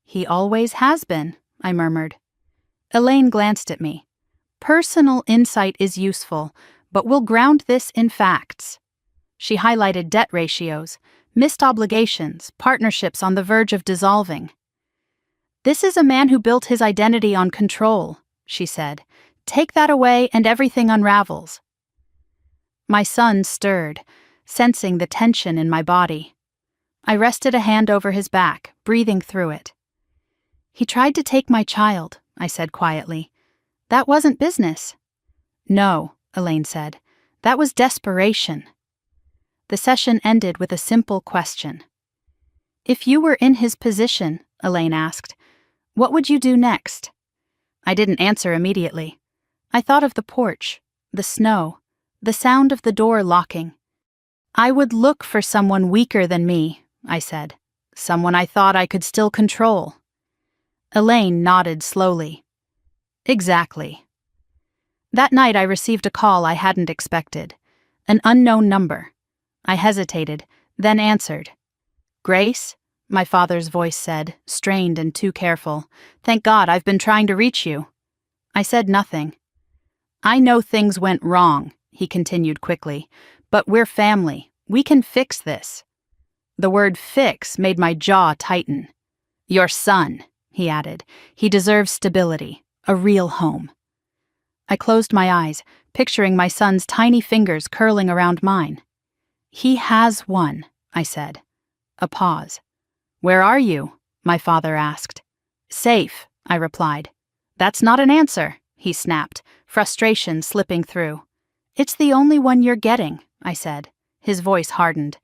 He always has been, I murmured. Elaine glanced at me. Personal insight is useful, but we'll ground this in facts. She highlighted debt ratios, missed obligations, partnerships on the verge of dissolving. This is a man who built his identity on control, she said. Take that away and everything unravels. My son stirred, sensing the tension in my body. I rested a hand over his back, breathing through it. He tried to take my child, I said quietly. That wasn't business. No, Elaine said. That was desperation. The session ended with a simple question. If you were in his position, Elaine asked, what would you do next? I didn't answer immediately. I thought of the porch, the snow, the sound of the door locking. I would look for someone weaker than me, I said. Someone I thought I could still control. Elaine nodded slowly. Exactly. That night I received a call I hadn't expected. An unknown number. I hesitated, then answered. Grace? My father's voice said, strained and too careful. Thank God, I've been trying to reach you. I said nothing. I know things went wrong, he continued quickly, but we're family. We can fix this. The word fix made my jaw tighten. Your son, he added. He deserves stability, a real home. I closed my eyes, picturing my son's tiny fingers curling around mine. He has one, I said. A pause. Where are you? My father asked. Safe, I replied. That's not an answer, he snapped, frustration slipping through. It's the only one you're getting, I said. His voice hardened.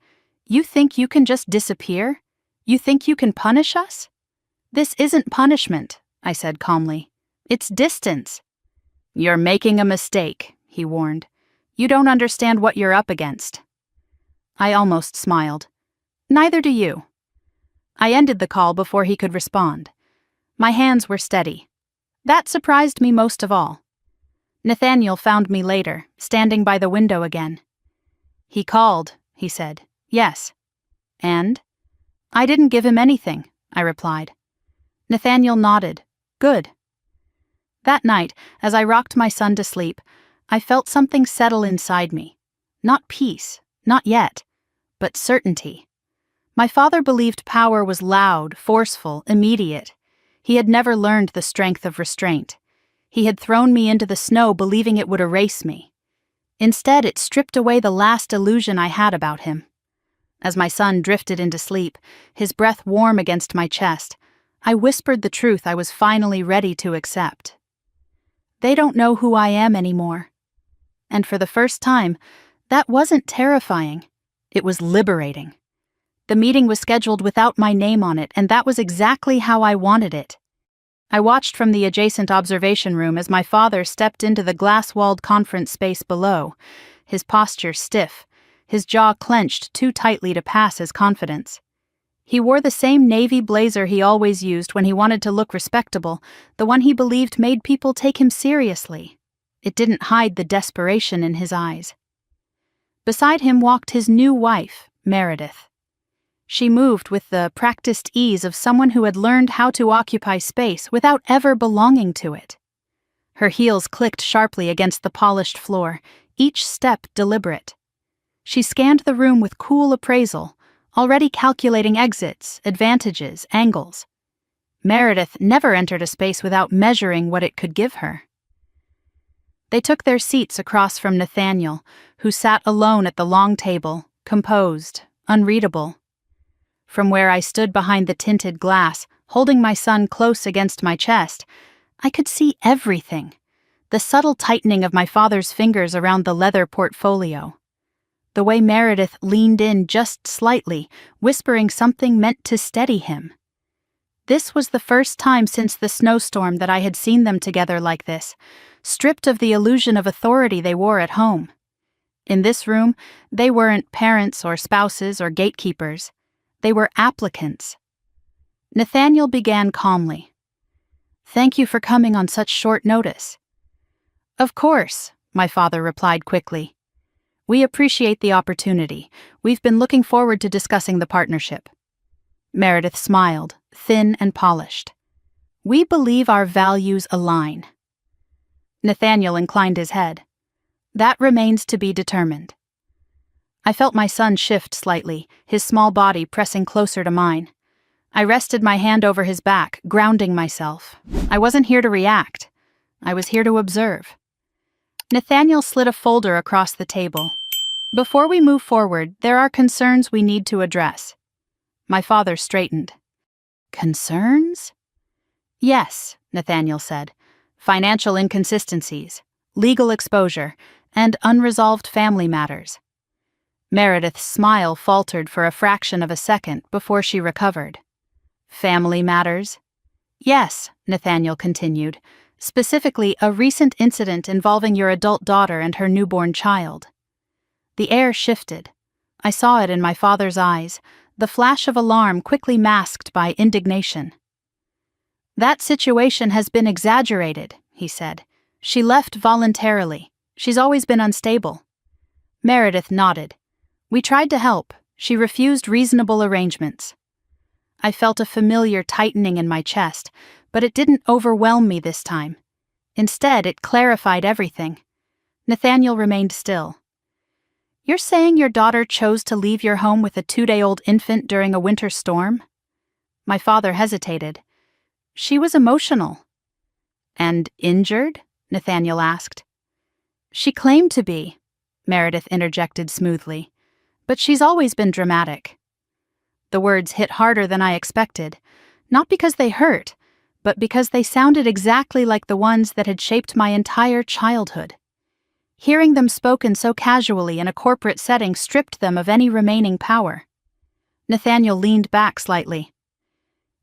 You think you can just disappear? You think you can punish us? This isn't punishment, I said calmly. It's distance. You're making a mistake, he warned. You don't understand what you're up against. I almost smiled. Neither do you. I ended the call before he could respond. My hands were steady. That surprised me most of all. Nathaniel found me later, standing by the window again. He called, he said. Yes. And? I didn't give him anything, I replied. Nathaniel nodded. Good. That night, as I rocked my son to sleep, I felt something settle inside me. Not peace, not yet, but certainty. My father believed power was loud, forceful, immediate. He had never learned the strength of restraint. He had thrown me into the snow believing it would erase me. Instead, it stripped away the last illusion I had about him. As my son drifted into sleep, his breath warm against my chest, I whispered the truth I was finally ready to accept. They don't know who I am anymore. And for the first time, that wasn't terrifying. It was liberating. The meeting was scheduled without my name on it, and that was exactly how I wanted it. I watched from the adjacent observation room as my father stepped into the glass-walled conference space below, his posture stiff, his jaw clenched too tightly to pass as confidence. He wore the same navy blazer he always used when he wanted to look respectable, the one he believed made people take him seriously. It didn't hide the desperation in his eyes. Beside him walked his new wife, Meredith. She moved with the practiced ease of someone who had learned how to occupy space without ever belonging to it. Her heels clicked sharply against the polished floor, each step deliberate. She scanned the room with cool appraisal, already calculating exits, advantages, angles. Meredith never entered a space without measuring what it could give her. They took their seats across from Nathaniel, who sat alone at the long table, composed, unreadable. From where I stood behind the tinted glass, holding my son close against my chest, I could see everything. The subtle tightening of my father's fingers around the leather portfolio. The way Meredith leaned in just slightly, whispering something meant to steady him. This was the first time since the snowstorm that I had seen them together like this, stripped of the illusion of authority they wore at home. In this room, they weren't parents or spouses or gatekeepers. They were applicants. Nathaniel began calmly. "Thank you for coming on such short notice." "Of course," my father replied quickly. "We appreciate the opportunity. We've been looking forward to discussing the partnership." Meredith smiled, thin and polished. We believe our values align. Nathaniel inclined his head. That remains to be determined. I felt my son shift slightly, his small body pressing closer to mine. I rested my hand over his back, grounding myself. I wasn't here to react. I was here to observe. Nathaniel slid a folder across the table. Before we move forward, there are concerns we need to address. My father straightened. Concerns? Yes, Nathaniel said. Financial inconsistencies, legal exposure, and unresolved family matters. Meredith's smile faltered for a fraction of a second before she recovered. Family matters? Yes, Nathaniel continued, specifically a recent incident involving your adult daughter and her newborn child. The air shifted. I saw it in my father's eyes, the flash of alarm quickly masked by indignation. That situation has been exaggerated, he said. She left voluntarily. She's always been unstable. Meredith nodded. We tried to help. She refused reasonable arrangements. I felt a familiar tightening in my chest, but it didn't overwhelm me this time. Instead, it clarified everything. Nathaniel remained still. You're saying your daughter chose to leave your home with a 2-day-old infant during a winter storm? My father hesitated. She was emotional. And injured? Nathaniel asked. She claimed to be, Meredith interjected smoothly. But she's always been dramatic. The words hit harder than I expected, not because they hurt, but because they sounded exactly like the ones that had shaped my entire childhood. Hearing them spoken so casually in a corporate setting stripped them of any remaining power. Nathaniel leaned back slightly.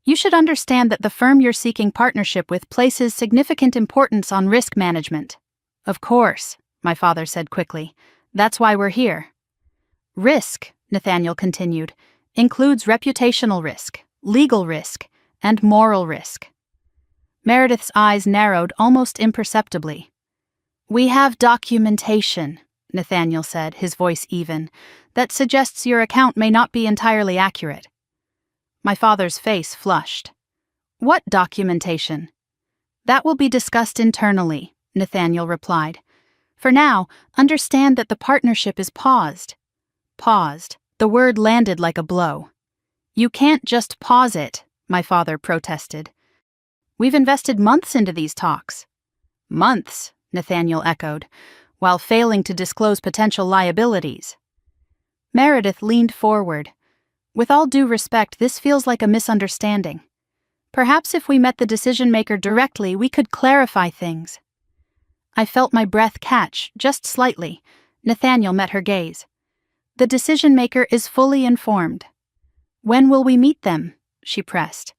You should understand that the firm you're seeking partnership with places significant importance on risk management. Of course, my father said quickly. That's why we're here. Risk, Nathaniel continued, includes reputational risk, legal risk, and moral risk. Meredith's eyes narrowed almost imperceptibly. We have documentation, Nathaniel said, his voice even, that suggests your account may not be entirely accurate. My father's face flushed. What documentation? That will be discussed internally, Nathaniel replied. For now, understand that the partnership is paused. Paused. The word landed like a blow. You can't just pause it, my father protested. We've invested months into these talks. Months, Nathaniel echoed, while failing to disclose potential liabilities. Meredith leaned forward. With all due respect, this feels like a misunderstanding. Perhaps if we met the decision-maker directly, we could clarify things. I felt my breath catch, just slightly. Nathaniel met her gaze. The decision-maker is fully informed. When will we meet them? She pressed.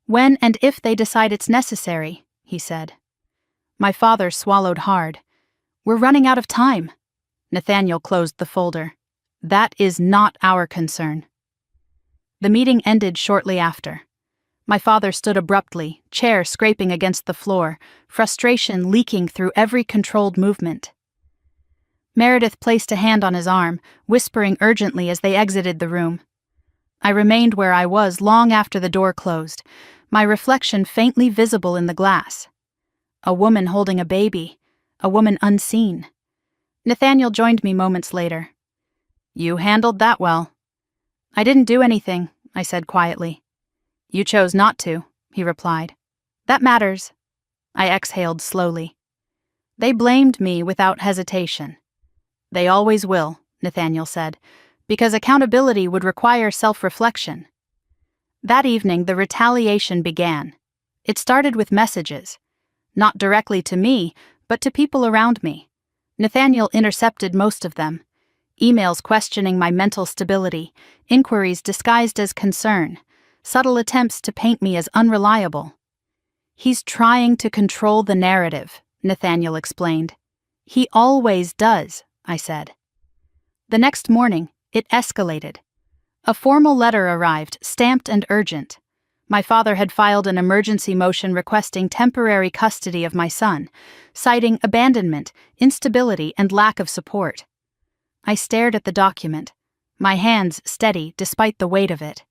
When and if they decide it's necessary, he said. My father swallowed hard. We're running out of time. Nathaniel closed the folder. That is not our concern. The meeting ended shortly after. My father stood abruptly, chair scraping against the floor, frustration leaking through every controlled movement. Meredith placed a hand on his arm, whispering urgently as they exited the room. I remained where I was long after the door closed, my reflection faintly visible in the glass. A woman holding a baby, a woman unseen. Nathaniel joined me moments later. You handled that well. I didn't do anything, I said quietly. You chose not to, he replied. That matters. I exhaled slowly. They blamed me without hesitation. They always will, Nathaniel said, because accountability would require self-reflection. That evening, the retaliation began. It started with messages. Not directly to me, but to people around me. Nathaniel intercepted most of them. Emails questioning my mental stability, inquiries disguised as concern, subtle attempts to paint me as unreliable. He's trying to control the narrative, Nathaniel explained. He always does, I said. The next morning, it escalated. A formal letter arrived, stamped and urgent. My father had filed an emergency motion requesting temporary custody of my son, citing abandonment, instability, and lack of support. I stared at the document, my hands steady despite the weight of it.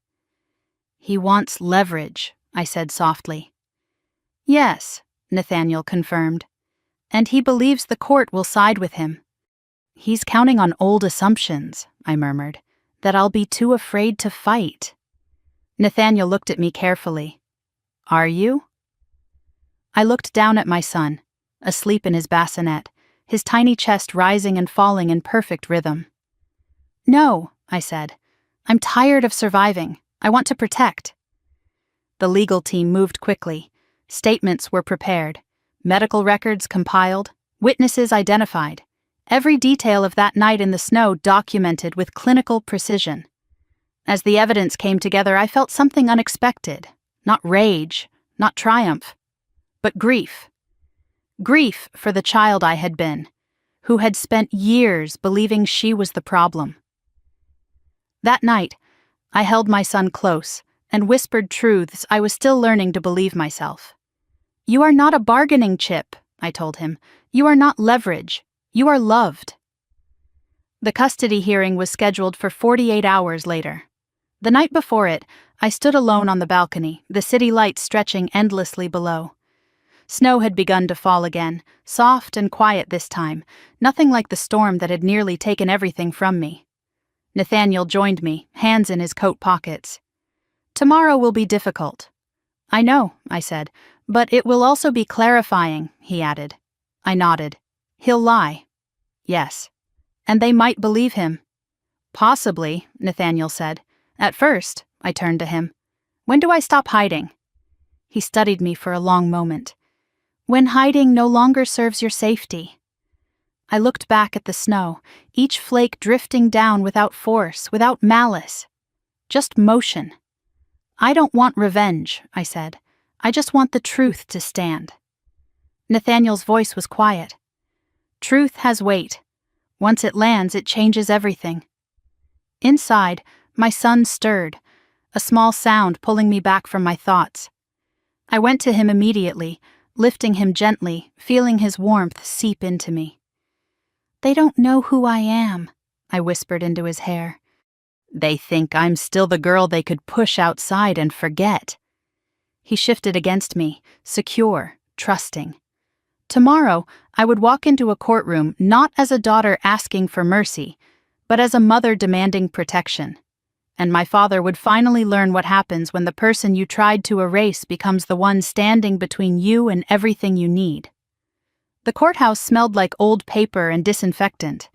He wants leverage, I said softly. Yes, Nathaniel confirmed. And he believes the court will side with him. He's counting on old assumptions, I murmured, that I'll be too afraid to fight. Nathaniel looked at me carefully. Are you? I looked down at my son, asleep in his bassinet, his tiny chest rising and falling in perfect rhythm. No, I said. I'm tired of surviving. I want to protect. The legal team moved quickly. Statements were prepared, medical records compiled, witnesses identified. Every detail of that night in the snow documented with clinical precision. As the evidence came together, I felt something unexpected. Not rage, not triumph, but grief. Grief for the child I had been, who had spent years believing she was the problem. That night, I held my son close and whispered truths I was still learning to believe myself. You are not a bargaining chip, I told him. You are not leverage. You are loved. The custody hearing was scheduled for 48 hours later. The night before it, I stood alone on the balcony, the city lights stretching endlessly below. Snow had begun to fall again, soft and quiet this time, nothing like the storm that had nearly taken everything from me. Nathaniel joined me, hands in his coat pockets. Tomorrow will be difficult. I know, I said, but it will also be clarifying, he added. I nodded. He'll lie. Yes. And they might believe him. Possibly, Nathaniel said. At first, I turned to him. When do I stop hiding? He studied me for a long moment. When hiding no longer serves your safety. I looked back at the snow, each flake drifting down without force, without malice. Just motion. I don't want revenge, I said. I just want the truth to stand. Nathaniel's voice was quiet. Truth has weight. Once it lands, it changes everything. Inside, my son stirred, a small sound pulling me back from my thoughts. I went to him immediately, lifting him gently, feeling his warmth seep into me. They don't know who I am, I whispered into his hair. They think I'm still the girl they could push outside and forget. He shifted against me, secure, trusting. Tomorrow, I would walk into a courtroom not as a daughter asking for mercy, but as a mother demanding protection. And my father would finally learn what happens when the person you tried to erase becomes the one standing between you and everything you need. The courthouse smelled like old paper and disinfectant,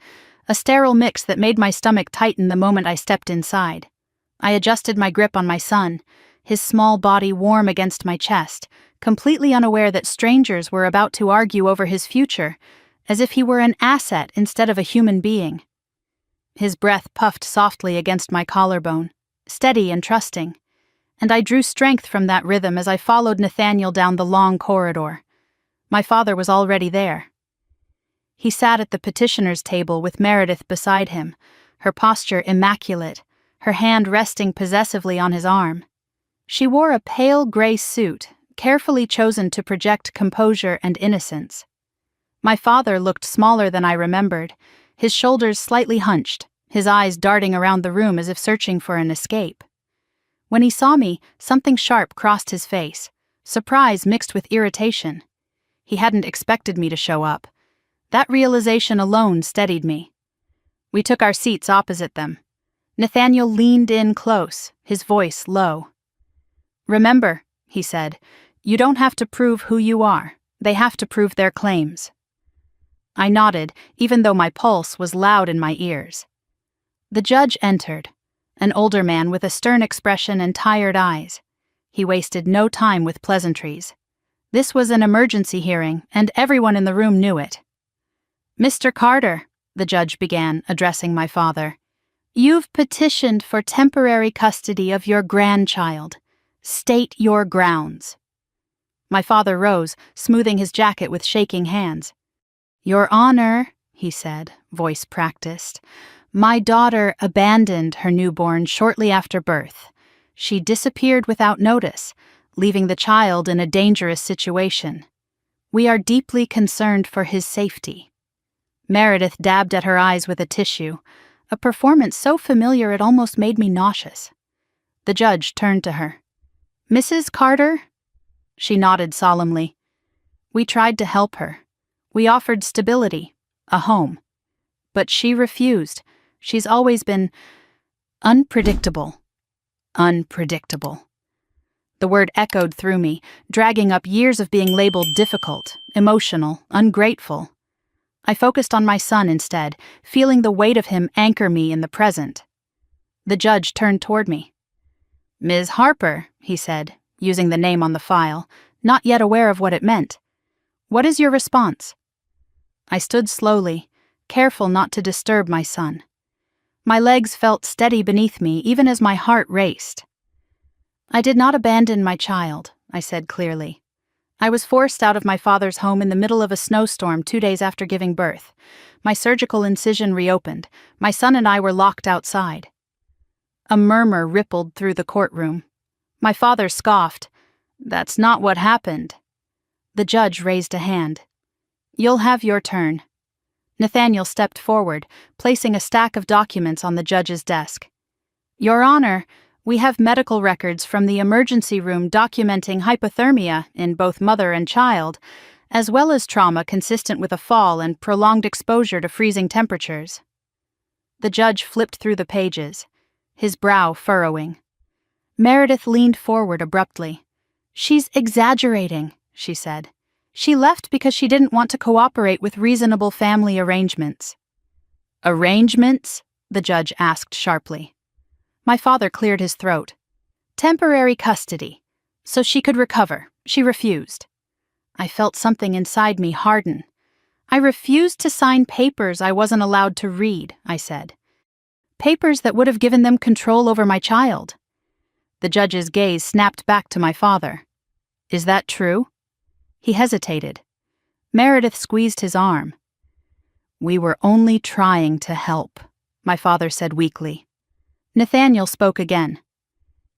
a sterile mix that made my stomach tighten the moment I stepped inside. I adjusted my grip on my son, his small body warm against my chest, completely unaware that strangers were about to argue over his future, as if he were an asset instead of a human being. His breath puffed softly against my collarbone, steady and trusting, and I drew strength from that rhythm as I followed Nathaniel down the long corridor. My father was already there. He sat at the petitioner's table with Meredith beside him, her posture immaculate, her hand resting possessively on his arm. She wore a pale gray suit, carefully chosen to project composure and innocence. My father looked smaller than I remembered, his shoulders slightly hunched, his eyes darting around the room as if searching for an escape. When he saw me, something sharp crossed his face, surprise mixed with irritation. He hadn't expected me to show up. That realization alone steadied me. We took our seats opposite them. Nathaniel leaned in close, his voice low. Remember, he said, you don't have to prove who you are. They have to prove their claims. I nodded, even though my pulse was loud in my ears. The judge entered, an older man with a stern expression and tired eyes. He wasted no time with pleasantries. This was an emergency hearing, and everyone in the room knew it. Mr. Carter, the judge began, addressing my father, you've petitioned for temporary custody of your grandchild. State your grounds. My father rose, smoothing his jacket with shaking hands. Your Honor, he said, voice practiced, my daughter abandoned her newborn shortly after birth. She disappeared without notice, leaving the child in a dangerous situation. We are deeply concerned for his safety. Meredith dabbed at her eyes with a tissue, a performance so familiar it almost made me nauseous. The judge turned to her. Mrs. Carter? She nodded solemnly. We tried to help her. We offered stability, a home. But she refused. She's always been unpredictable. Unpredictable. The word echoed through me, dragging up years of being labeled difficult, emotional, ungrateful. I focused on my son instead, feeling the weight of him anchor me in the present. The judge turned toward me. Ms. Harper, he said, using the name on the file, not yet aware of what it meant. What is your response? I stood slowly, careful not to disturb my son. My legs felt steady beneath me even as my heart raced. I did not abandon my child, I said clearly. I was forced out of my father's home in the middle of a snowstorm 2 days after giving birth. My surgical incision reopened. My son and I were locked outside. A murmur rippled through the courtroom. My father scoffed. That's not what happened. The judge raised a hand. You'll have your turn. Nathaniel stepped forward, placing a stack of documents on the judge's desk. Your Honor, we have medical records from the emergency room documenting hypothermia in both mother and child, as well as trauma consistent with a fall and prolonged exposure to freezing temperatures. The judge flipped through the pages, his brow furrowing. Meredith leaned forward abruptly. She's exaggerating, she said. She left because she didn't want to cooperate with reasonable family arrangements. Arrangements? The judge asked sharply. My father cleared his throat. Temporary custody. So she could recover. She refused. I felt something inside me harden. I refused to sign papers I wasn't allowed to read, I said. Papers that would have given them control over my child. The judge's gaze snapped back to my father. Is that true? He hesitated. Meredith squeezed his arm. We were only trying to help, my father said weakly. Nathaniel spoke again.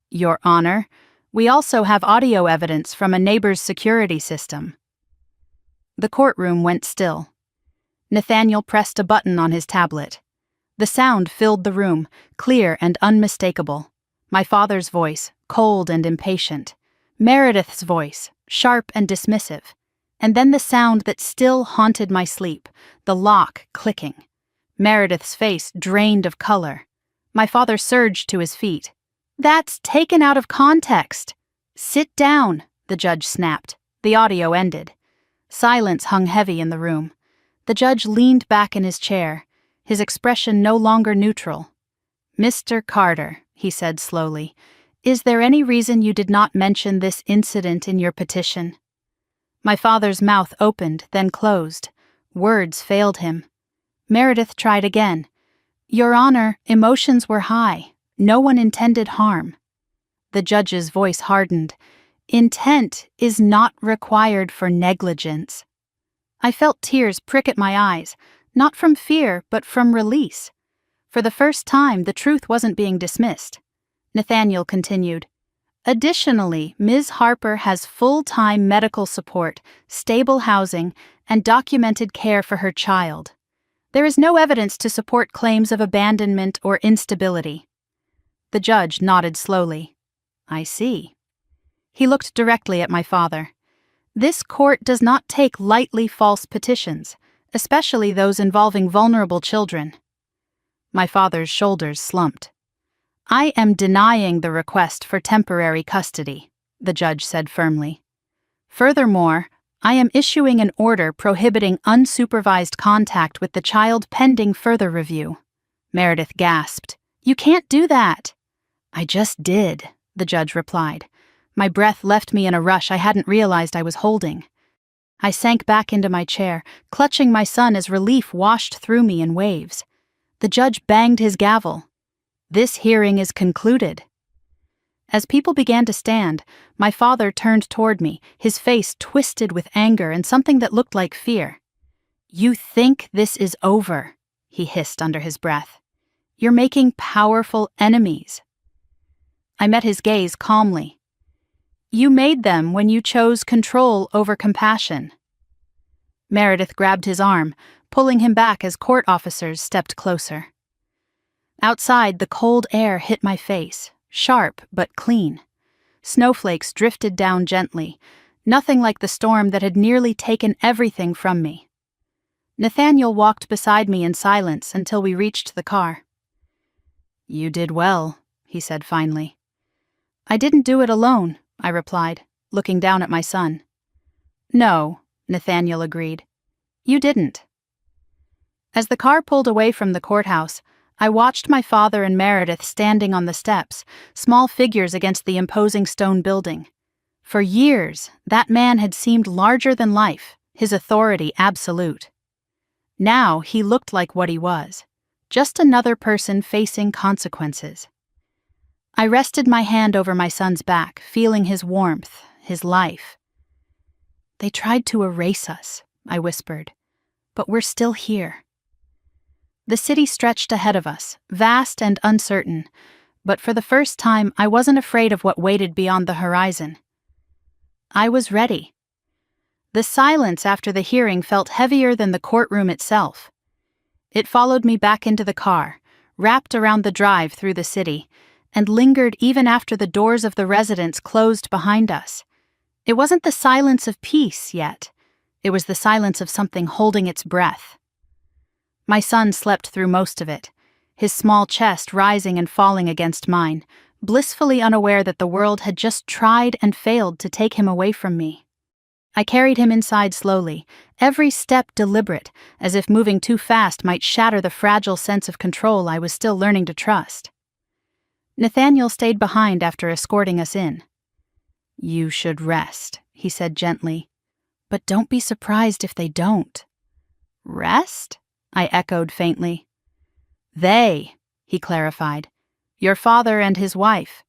Your Honor, we also have audio evidence from a neighbor's security system. The courtroom went still. Nathaniel pressed a button on his tablet. The sound filled the room, clear and unmistakable. My father's voice, cold and impatient. Meredith's voice, sharp and dismissive. And then the sound that still haunted my sleep, the lock clicking. Meredith's face drained of color. My father surged to his feet. That's taken out of context. Sit down, the judge snapped. The audio ended. Silence hung heavy in the room. The judge leaned back in his chair, his expression no longer neutral. Mr. Carter, he said slowly, is there any reason you did not mention this incident in your petition? My father's mouth opened, then closed. Words failed him. Meredith tried again. Your Honor, emotions were high. No one intended harm. The judge's voice hardened. Intent is not required for negligence. I felt tears prick at my eyes, not from fear, but from release. For the first time, the truth wasn't being dismissed. Nathaniel continued. Additionally, Ms. Harper has full-time medical support, stable housing, and documented care for her child. There is no evidence to support claims of abandonment or instability. The judge nodded slowly. I see. He looked directly at my father. This court does not take lightly false petitions, especially those involving vulnerable children. My father's shoulders slumped. I am denying the request for temporary custody, the judge said firmly. Furthermore, I am issuing an order prohibiting unsupervised contact with the child pending further review. Meredith gasped. You can't do that. I just did, the judge replied. My breath left me in a rush I hadn't realized I was holding. I sank back into my chair, clutching my son as relief washed through me in waves. The judge banged his gavel. This hearing is concluded. As people began to stand, my father turned toward me, his face twisted with anger and something that looked like fear. You think this is over, he hissed under his breath. You're making powerful enemies. I met his gaze calmly. You made them when you chose control over compassion. Meredith grabbed his arm, pulling him back as court officers stepped closer. Outside, the cold air hit my face, sharp but clean. Snowflakes drifted down gently, nothing like the storm that had nearly taken everything from me. Nathaniel walked beside me in silence until we reached the car. "You did well," he said finally. "I didn't do it alone," I replied, looking down at my son. "No," Nathaniel agreed. "You didn't." As the car pulled away from the courthouse, I watched my father and Meredith standing on the steps, small figures against the imposing stone building. For years, that man had seemed larger than life, his authority absolute. Now he looked like what he was, just another person facing consequences. I rested my hand over my son's back, feeling his warmth, his life. "They tried to erase us," I whispered, "but we're still here." The city stretched ahead of us, vast and uncertain, but for the first time I wasn't afraid of what waited beyond the horizon. I was ready. The silence after the hearing felt heavier than the courtroom itself. It followed me back into the car, wrapped around the drive through the city, and lingered even after the doors of the residence closed behind us. It wasn't the silence of peace yet. It was the silence of something holding its breath. My son slept through most of it, his small chest rising and falling against mine, blissfully unaware that the world had just tried and failed to take him away from me. I carried him inside slowly, every step deliberate, as if moving too fast might shatter the fragile sense of control I was still learning to trust. Nathaniel stayed behind after escorting us in. "You should rest," he said gently. "But don't be surprised if they don't." "Rest?" I echoed faintly. "They," he clarified. "Your father and his wife.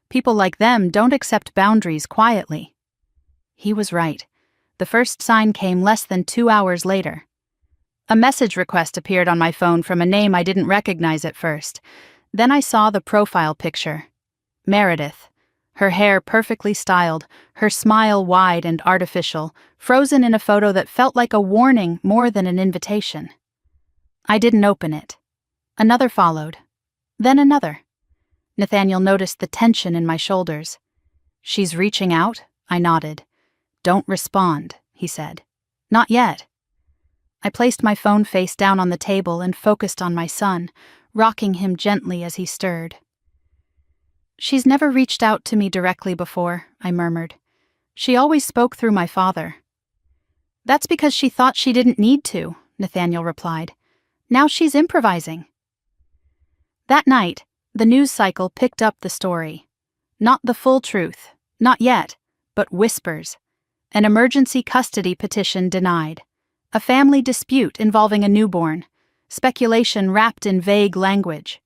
People like them don't accept boundaries quietly." He was right. The first sign came less than 2 hours later. A message request appeared on my phone from a name I didn't recognize at first. Then I saw the profile picture. Meredith. Her hair perfectly styled, her smile wide and artificial, frozen in a photo that felt like a warning more than an invitation. I didn't open it. Another followed. Then another. Nathaniel noticed the tension in my shoulders. "She's reaching out?" I nodded. "Don't respond," he said. "Not yet." I placed my phone face down on the table and focused on my son, rocking him gently as he stirred. "She's never reached out to me directly before," I murmured. "She always spoke through my father." "That's because she thought she didn't need to," Nathaniel replied. "Now she's improvising." That night, the news cycle picked up the story. Not the full truth, not yet, but whispers. An emergency custody petition denied. A family dispute involving a newborn. Speculation wrapped in vague language.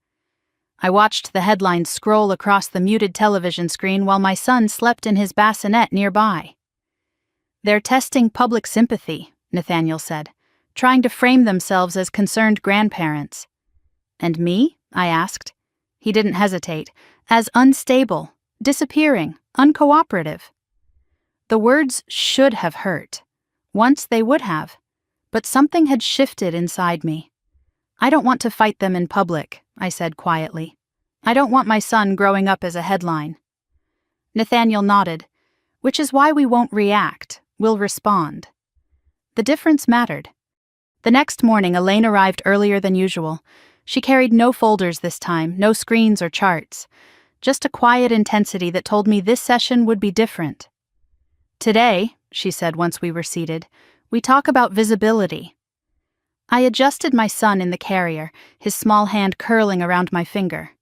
I watched the headlines scroll across the muted television screen while my son slept in his bassinet nearby. "They're testing public sympathy," Nathaniel said, trying to frame themselves as concerned grandparents. "And me?" I asked. He didn't hesitate. "As unstable, disappearing, uncooperative." The words should have hurt. Once they would have. But something had shifted inside me. "I don't want to fight them in public," I said quietly. "I don't want my son growing up as a headline." Nathaniel nodded. "Which is why we won't react. We'll respond." The difference mattered. The next morning, Elaine arrived earlier than usual. She carried no folders this time, no screens or charts. Just a quiet intensity that told me this session would be different. "Today," she said once we were seated, "we talk about visibility." I adjusted my son in the carrier, his small hand curling around my finger.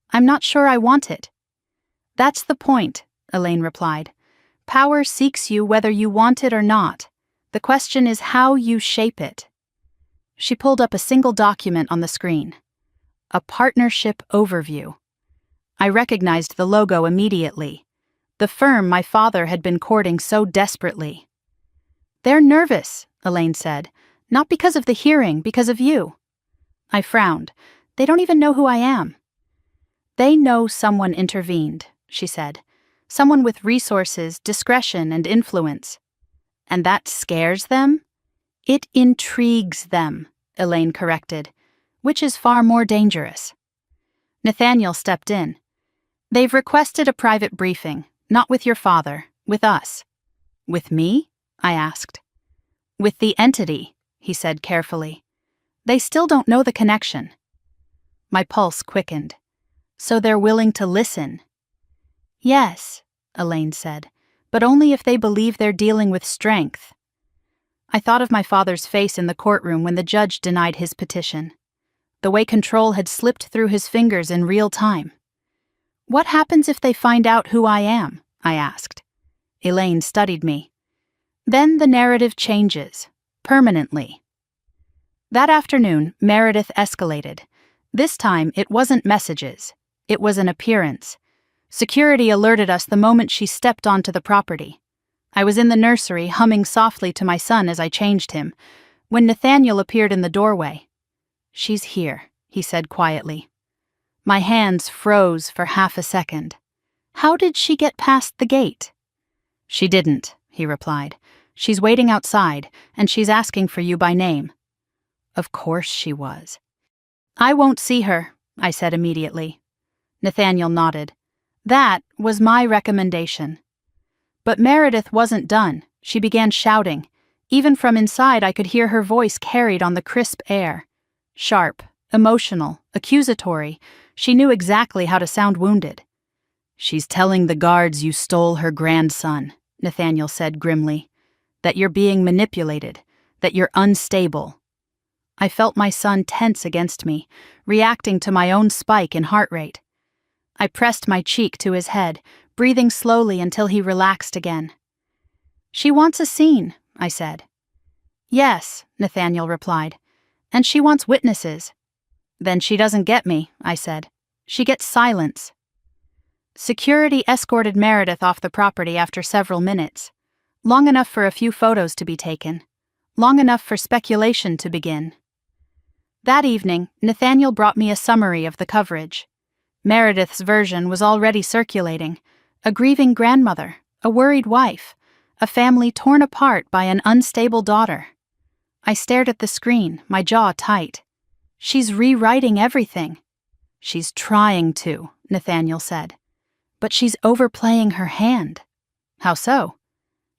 "I'm not sure I want it." "That's the point," Elaine replied. "Power seeks you whether you want it or not. The question is how you shape it." She pulled up a single document on the screen. A partnership overview. I recognized the logo immediately. The firm my father had been courting so desperately. "They're nervous," Elaine said. "Not because of the hearing, because of you." I frowned. "They don't even know who I am." "They know someone intervened," she said. "Someone with resources, discretion, and influence." "And that scares them?" "It intrigues them," Elaine corrected, "which is far more dangerous." Nathaniel stepped in. "They've requested a private briefing," Not with your father, with us. With me? I asked. With the entity, he said carefully. They still don't know the connection. My pulse quickened. So they're willing to listen? Yes, Elaine said, but only if they believe they're dealing with strength. I thought of my father's face in the courtroom when the judge denied his petition. The way control had slipped through his fingers in real time. What happens if they find out who I am? I asked. Elaine studied me. Then the narrative changes, permanently. That afternoon, Meredith escalated. This time, it wasn't messages. It was an appearance. Security alerted us the moment she stepped onto the property. I was in the nursery, humming softly to my son as I changed him, when Nathaniel appeared in the doorway. She's here, he said quietly. My hands froze for half a second. How did she get past the gate? She didn't, he replied. She's waiting outside, and she's asking for you by name. Of course she was. I won't see her, I said immediately. Nathaniel nodded. That was my recommendation. But Meredith wasn't done. She began shouting. Even from inside, I could hear her voice carried on the crisp air. Sharp, emotional, accusatory. She knew exactly how to sound wounded. She's telling the guards you stole her grandson, Nathaniel said grimly. That you're being manipulated, that you're unstable. I felt my son tense against me, reacting to my own spike in heart rate. I pressed my cheek to his head, breathing slowly until he relaxed again. She wants a scene, I said. Yes, Nathaniel replied, and she wants witnesses. Then she doesn't get me, I said. She gets silence. Security escorted Meredith off the property after several minutes, long enough for a few photos to be taken, long enough for speculation to begin. That evening, Nathaniel brought me a summary of the coverage. Meredith's version was already circulating. A grieving grandmother, a worried wife, a family torn apart by an unstable daughter. I stared at the screen, my jaw tight. She's rewriting everything. She's trying to, Nathaniel said. But she's overplaying her hand. How so?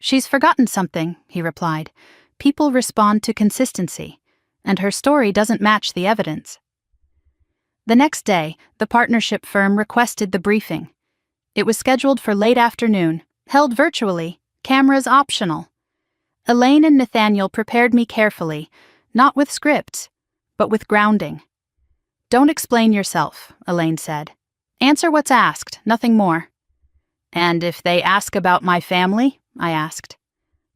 She's forgotten something, he replied. People respond to consistency, and her story doesn't match the evidence. The next day, the partnership firm requested the briefing. It was scheduled for late afternoon, held virtually, cameras optional. Elaine and Nathaniel prepared me carefully, not with scripts, but with grounding. Don't explain yourself, Elaine said. Answer what's asked, nothing more. And if they ask about my family? I asked.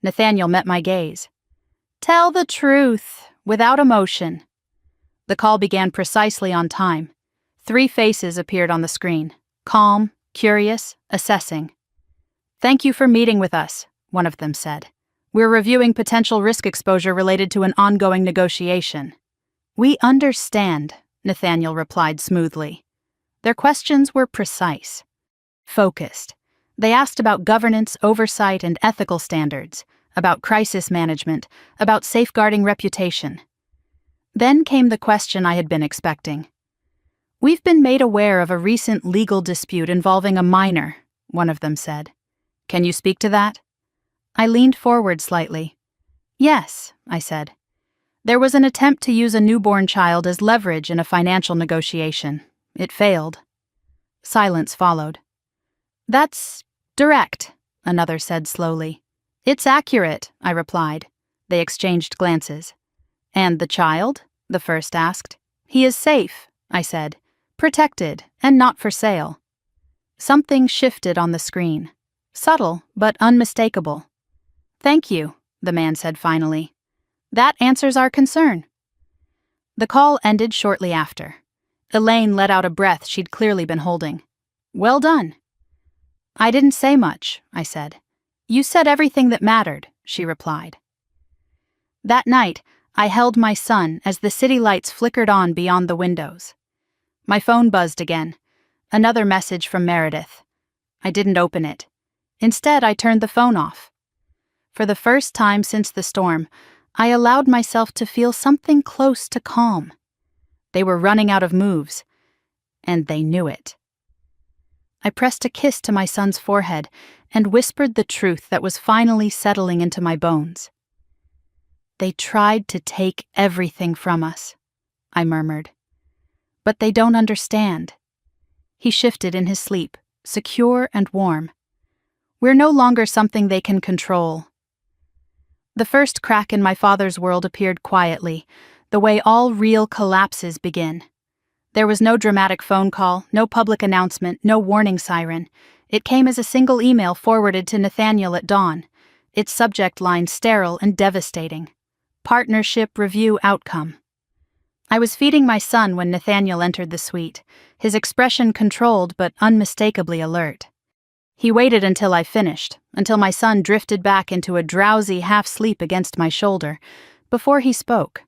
Nathaniel met my gaze. Tell the truth, without emotion. The call began precisely on time. 3 faces appeared on the screen, calm, curious, assessing. Thank you for meeting with us, one of them said. We're reviewing potential risk exposure related to an ongoing negotiation. We understand, Nathaniel replied smoothly. Their questions were precise, focused. They asked about governance, oversight, and ethical standards, about crisis management, about safeguarding reputation. Then came the question I had been expecting. We've been made aware of a recent legal dispute involving a minor, one of them said. Can you speak to that? I leaned forward slightly. Yes, I said. There was an attempt to use a newborn child as leverage in a financial negotiation. It failed. Silence followed. That's direct, another said slowly. It's accurate, I replied. They exchanged glances. And the child? The first asked. He is safe, I said. Protected, and not for sale. Something shifted on the screen. Subtle, but unmistakable. Thank you, the man said finally. That answers our concern. The call ended shortly after. Elaine let out a breath she'd clearly been holding. Well done. I didn't say much, I said. You said everything that mattered, she replied. That night, I held my son as the city lights flickered on beyond the windows. My phone buzzed again. Another message from Meredith. I didn't open it. Instead, I turned the phone off. For the first time since the storm, I allowed myself to feel something close to calm. They were running out of moves, and they knew it. I pressed a kiss to my son's forehead and whispered the truth that was finally settling into my bones. "They tried to take everything from us," I murmured. "But they don't understand." He shifted in his sleep, secure and warm. "We're no longer something they can control." The first crack in my father's world appeared quietly, the way all real collapses begin. There was no dramatic phone call, no public announcement, no warning siren. It came as a single email forwarded to Nathaniel at dawn, its subject line sterile and devastating. Partnership review outcome. I was feeding my son when Nathaniel entered the suite, his expression controlled but unmistakably alert. He waited until I finished, until my son drifted back into a drowsy half-sleep against my shoulder, before he spoke.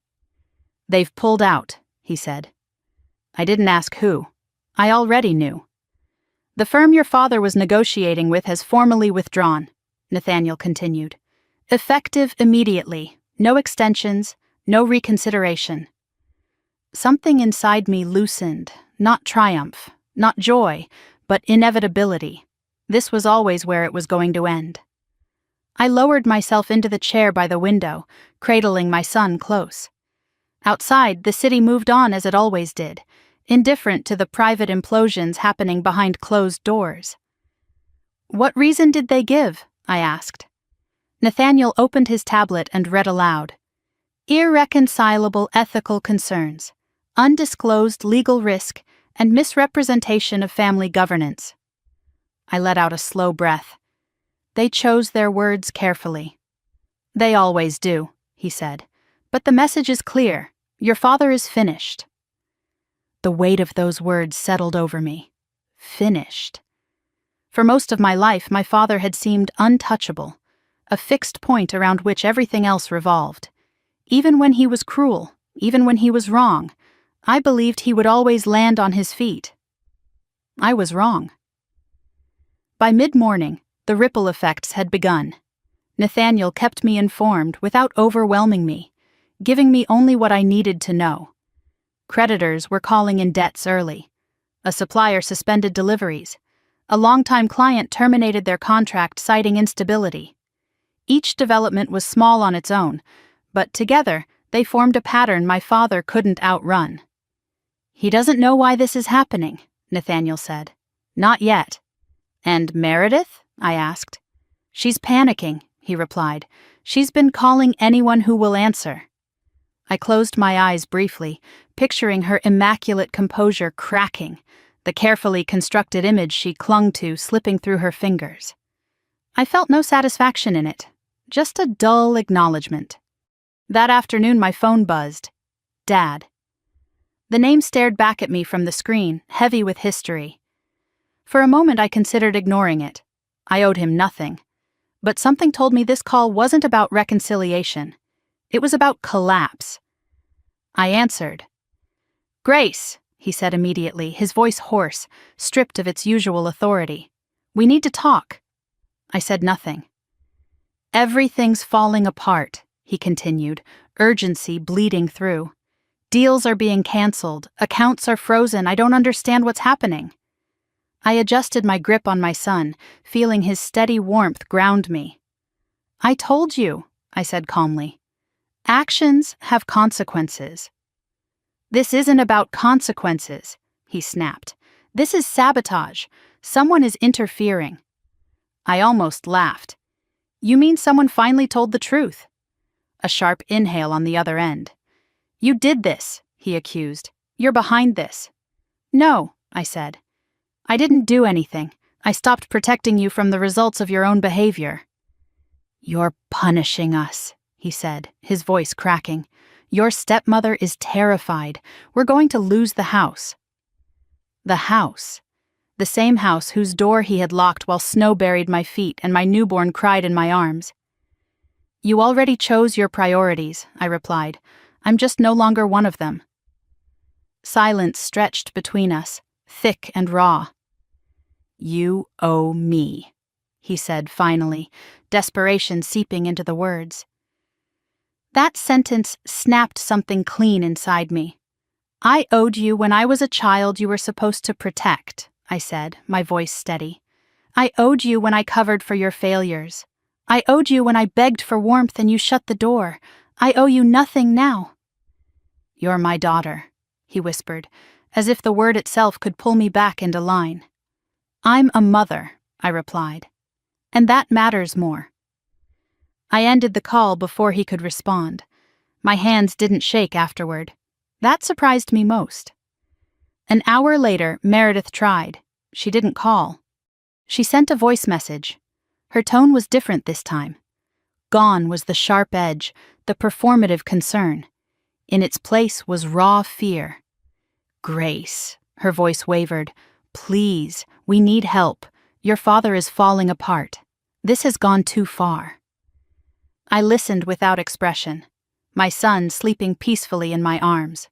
"They've pulled out," he said. I didn't ask who. I already knew. "The firm your father was negotiating with has formally withdrawn," Nathaniel continued. "Effective immediately, no extensions, no reconsideration." Something inside me loosened, not triumph, not joy, but inevitability. This was always where it was going to end. I lowered myself into the chair by the window, cradling my son close. Outside, the city moved on as it always did, indifferent to the private implosions happening behind closed doors. "What reason did they give?" I asked. Nathaniel opened his tablet and read aloud. "Irreconcilable ethical concerns, undisclosed legal risk, and misrepresentation of family governance." I let out a slow breath. They chose their words carefully. "They always do," he said. "But the message is clear. Your father is finished." The weight of those words settled over me. Finished. For most of my life, my father had seemed untouchable, a fixed point around which everything else revolved. Even when he was cruel, even when he was wrong, I believed he would always land on his feet. I was wrong. By mid-morning, the ripple effects had begun. Nathaniel kept me informed without overwhelming me, giving me only what I needed to know. Creditors were calling in debts early. A supplier suspended deliveries. A longtime client terminated their contract citing instability. Each development was small on its own, but together they formed a pattern my father couldn't outrun. "He doesn't know why this is happening," Nathaniel said. "Not yet." "And Meredith?" I asked. "She's panicking," he replied. "She's been calling anyone who will answer." I closed my eyes briefly, picturing her immaculate composure cracking, the carefully constructed image she clung to slipping through her fingers. I felt no satisfaction in it, just a dull acknowledgement. That afternoon my phone buzzed. Dad. The name stared back at me from the screen, heavy with history. For a moment I considered ignoring it. I owed him nothing. But something told me this call wasn't about reconciliation. It was about collapse. I answered. "Grace," he said immediately, his voice hoarse, stripped of its usual authority. "We need to talk." I said nothing. "Everything's falling apart," he continued, urgency bleeding through. "Deals are being canceled, accounts are frozen, I don't understand what's happening." I adjusted my grip on my son, feeling his steady warmth ground me. "I told you," I said calmly. "Actions have consequences." "This isn't about consequences," he snapped. "This is sabotage. Someone is interfering." I almost laughed. "You mean someone finally told the truth?" A sharp inhale on the other end. "You did this," he accused. "You're behind this." "No," I said. "I didn't do anything. I stopped protecting you from the results of your own behavior." "You're punishing us," he said, his voice cracking. "Your stepmother is terrified. We're going to lose the house." The house. The same house whose door he had locked while snow buried my feet and my newborn cried in my arms. "You already chose your priorities," I replied. "I'm just no longer one of them." Silence stretched between us, thick and raw. "You owe me," he said finally, desperation seeping into the words. That sentence snapped something clean inside me. "I owed you when I was a child you were supposed to protect," I said, my voice steady. I owed you when I covered for your failures. I owed you when I begged for warmth and you shut the door. I owe you nothing now. You're my daughter, he whispered, as if the word itself could pull me back into line. I'm a mother, I replied. And that matters more. I ended the call before he could respond. My hands didn't shake afterward. That surprised me most. An hour later, Meredith tried. She didn't call. She sent a voice message. Her tone was different this time. Gone was the sharp edge, the performative concern. In its place was raw fear. Grace, her voice wavered. Please, we need help. Your father is falling apart. This has gone too far. I listened without expression, my son sleeping peacefully in my arms.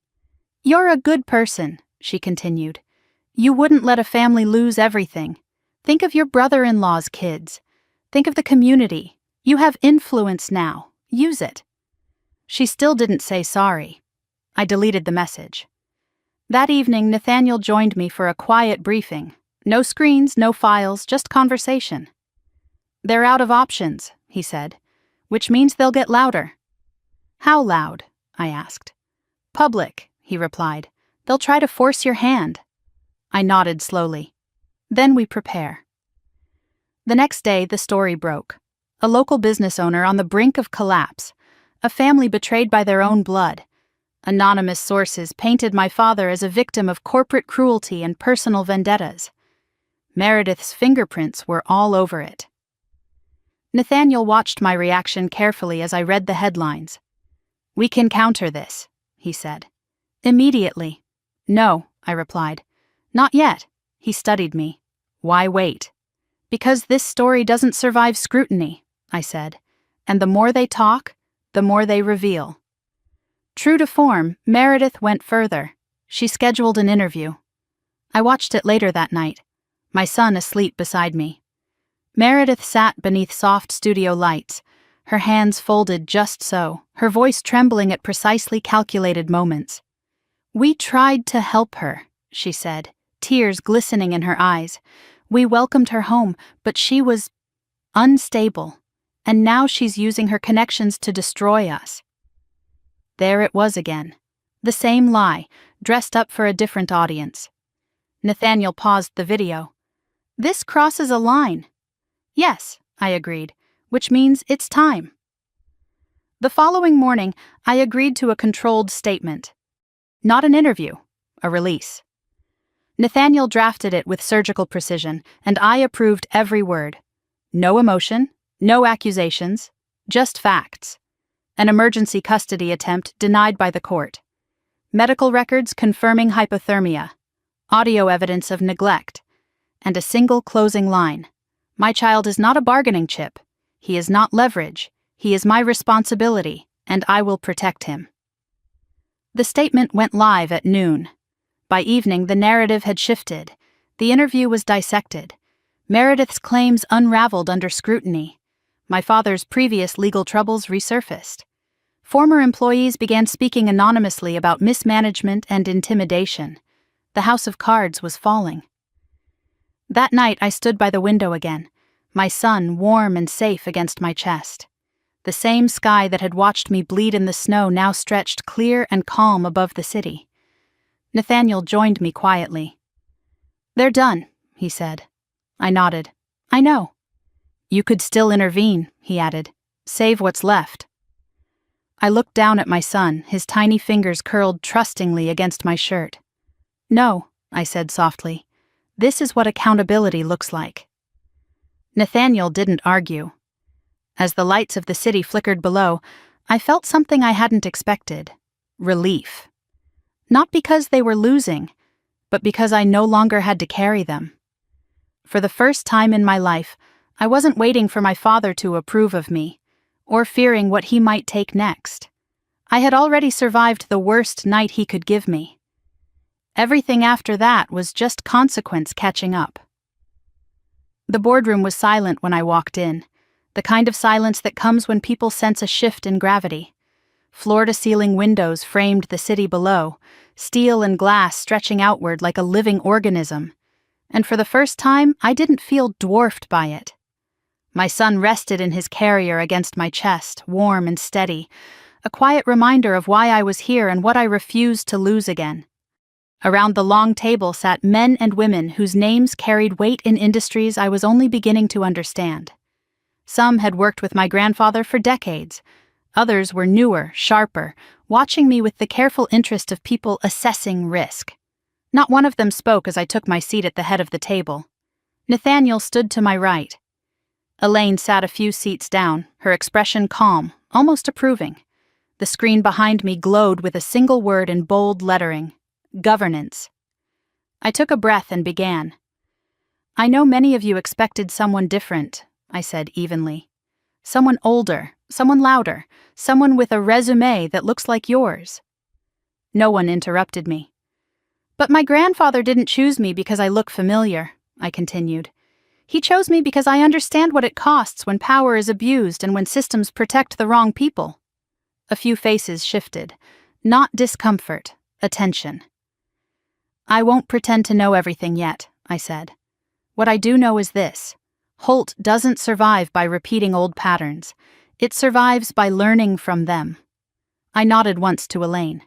You're a good person, she continued. You wouldn't let a family lose everything. Think of your brother-in-law's kids. Think of the community. You have influence now. Use it. She still didn't say sorry. I deleted the message. That evening, Nathaniel joined me for a quiet briefing. No screens, no files, just conversation. They're out of options, he said, which means they'll get louder. How loud? I asked. Public, he replied. They'll try to force your hand. I nodded slowly. Then we prepare. The next day, the story broke. A local business owner on the brink of collapse. A family betrayed by their own blood. Anonymous sources painted my father as a victim of corporate cruelty and personal vendettas. Meredith's fingerprints were all over it. Nathaniel watched my reaction carefully as I read the headlines. We can counter this, he said. Immediately. No, I replied. Not yet. He studied me. Why wait? Because this story doesn't survive scrutiny, I said. And the more they talk, the more they reveal. True to form, Meredith went further. She scheduled an interview. I watched it later that night, my son asleep beside me. Meredith sat beneath soft studio lights, her hands folded just so, her voice trembling at precisely calculated moments. We tried to help her, she said, tears glistening in her eyes. We welcomed her home, but she was unstable, and now she's using her connections to destroy us. There it was again. The same lie, dressed up for a different audience. Nathaniel paused the video. This crosses a line. Yes, I agreed, which means it's time. The following morning, I agreed to a controlled statement. Not an interview, a release. Nathaniel drafted it with surgical precision, and I approved every word. No emotion, no accusations, just facts. An emergency custody attempt denied by the court. Medical records confirming hypothermia. Audio evidence of neglect. And a single closing line. My child is not a bargaining chip. He is not leverage. He is my responsibility, and I will protect him. The statement went live at noon. By evening, the narrative had shifted. The interview was dissected. Meredith's claims unraveled under scrutiny. My father's previous legal troubles resurfaced. Former employees began speaking anonymously about mismanagement and intimidation. The house of cards was falling. That night, I stood by the window again, my son warm and safe against my chest. The same sky that had watched me bleed in the snow now stretched clear and calm above the city. Nathaniel joined me quietly. They're done, he said. I nodded. I know. You could still intervene, he added. Save what's left. I looked down at my son, his tiny fingers curled trustingly against my shirt. No, I said softly. This is what accountability looks like. Nathaniel didn't argue. As the lights of the city flickered below, I felt something I hadn't expected. Relief. Not because they were losing, but because I no longer had to carry them. For the first time in my life, I wasn't waiting for my father to approve of me, or fearing what he might take next. I had already survived the worst night he could give me. Everything after that was just consequence catching up. The boardroom was silent when I walked in, the kind of silence that comes when people sense a shift in gravity. Floor-to-ceiling windows framed the city below, steel and glass stretching outward like a living organism. and for the first time, I didn't feel dwarfed by it. My son rested in his carrier against my chest, warm and steady, a quiet reminder of why I was here and what I refused to lose again. Around the long table sat men and women whose names carried weight in industries I was only beginning to understand. Some had worked with my grandfather for decades. Others were newer, sharper, watching me with the careful interest of people assessing risk. Not one of them spoke as I took my seat at the head of the table. Nathaniel stood to my right. Elaine sat a few seats down, her expression calm, almost approving. The screen behind me glowed with a single word in bold lettering: governance. I took a breath and began. "I know many of you expected someone different," I said evenly. "Someone older, someone louder, someone with a resume that looks like yours." No one interrupted me. "But my grandfather didn't choose me because I look familiar," I continued. "He chose me because I understand what it costs when power is abused and when systems protect the wrong people." A few faces shifted. Not discomfort, attention. "I won't pretend to know everything yet," I said. "What I do know is this: Holt doesn't survive by repeating old patterns. It survives by learning from them." I nodded once to Elaine.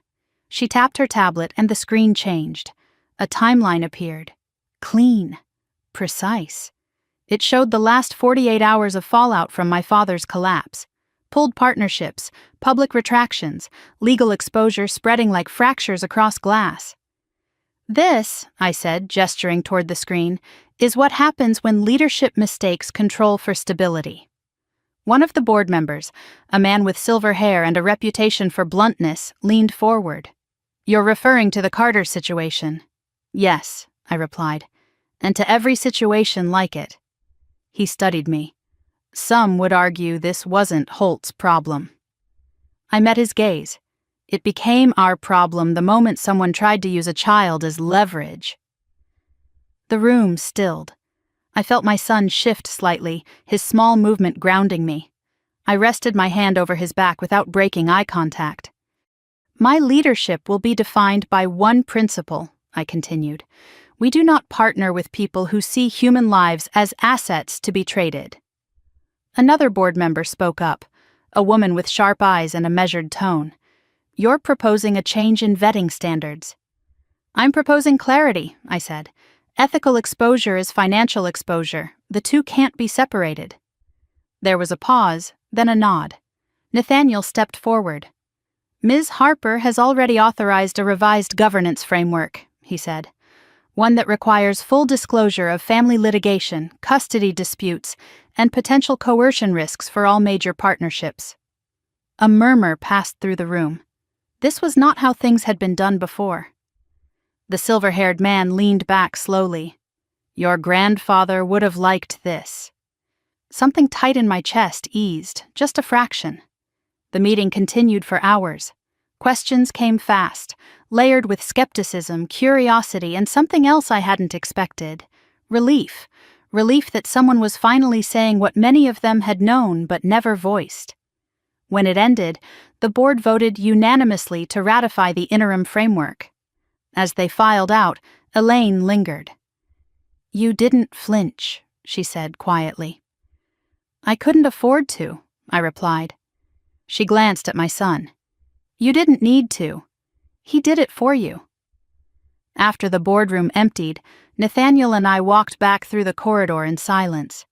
She tapped her tablet and the screen changed. A timeline appeared. Clean. Precise. It showed the last 48 hours of fallout from my father's collapse. Pulled partnerships, public retractions, legal exposure spreading like fractures across glass. "This," I said, gesturing toward the screen, "is what happens when leadership mistakes control for stability." One of the board members, a man with silver hair and a reputation for bluntness, leaned forward. "You're referring to the Carter situation?" "Yes," I replied, "and to every situation like it." He studied me. "Some would argue this wasn't Holt's problem." I met his gaze. "It became our problem the moment someone tried to use a child as leverage." The room stilled. I felt my son shift slightly, his small movement grounding me. I rested my hand over his back without breaking eye contact. "My leadership will be defined by one principle," I continued. "We do not partner with people who see human lives as assets to be traded." Another board member spoke up, a woman with sharp eyes and a measured tone. "You're proposing a change in vetting standards." "I'm proposing clarity," I said. "Ethical exposure is financial exposure. The two can't be separated." There was a pause, then a nod. Nathaniel stepped forward. "Ms. Harper has already authorized a revised governance framework," he said. "One that requires full disclosure of family litigation, custody disputes, and potential coercion risks for all major partnerships." A murmur passed through the room. This was not how things had been done before. The silver-haired man leaned back slowly. "Your grandfather would have liked this." Something tight in my chest eased, just a fraction. The meeting continued for hours. Questions came fast, layered with skepticism, curiosity, and something else I hadn't expected. Relief. Relief that someone was finally saying what many of them had known but never voiced. When it ended, the board voted unanimously to ratify the interim framework. As they filed out, Elaine lingered. "You didn't flinch," she said quietly. "I couldn't afford to," I replied. She glanced at my son. "You didn't need to. He did it for you." After the boardroom emptied, Nathaniel and I walked back through the corridor in silence.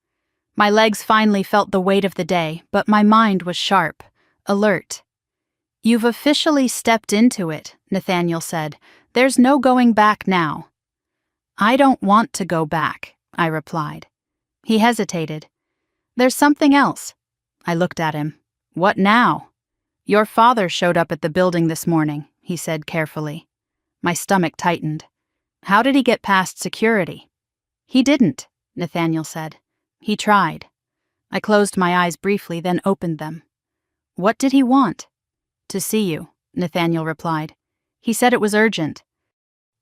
My legs finally felt the weight of the day, but my mind was sharp, alert. "You've officially stepped into it," Nathaniel said. "There's no going back now." "I don't want to go back," I replied. He hesitated. "There's something else." I looked at him. "What now?" "Your father showed up at the building this morning," he said carefully. My stomach tightened. "How did he get past security?" "He didn't," Nathaniel said. "He tried." I closed my eyes briefly, then opened them. "What did he want?" "To see you," Nathaniel replied. "He said it was urgent."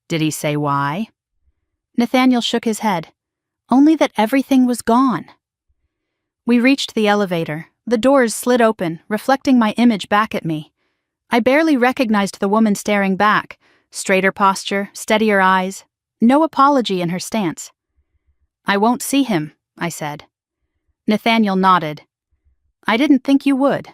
"Did he say why?" Nathaniel shook his head. "Only that everything was gone." We reached the elevator. The doors slid open, reflecting my image back at me. I barely recognized the woman staring back. Straighter posture, steadier eyes. No apology in her stance. "I won't see him," I said. Nathaniel nodded. "I didn't think you would."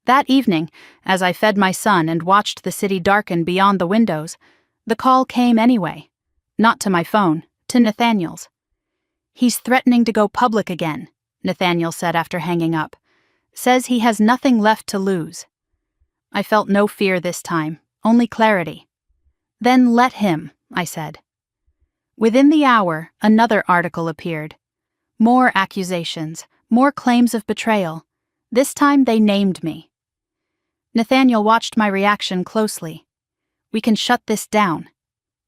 That evening, as I fed my son and watched the city darken beyond the windows, the call came anyway. Not to my phone, to Nathaniel's. "He's threatening to go public again," Nathaniel said after hanging up. "Says he has nothing left to lose." I felt no fear this time, only clarity. "Then let him," I said. Within the hour, another article appeared. More accusations, more claims of betrayal. This time they named me. Nathaniel watched my reaction closely. "We can shut this down."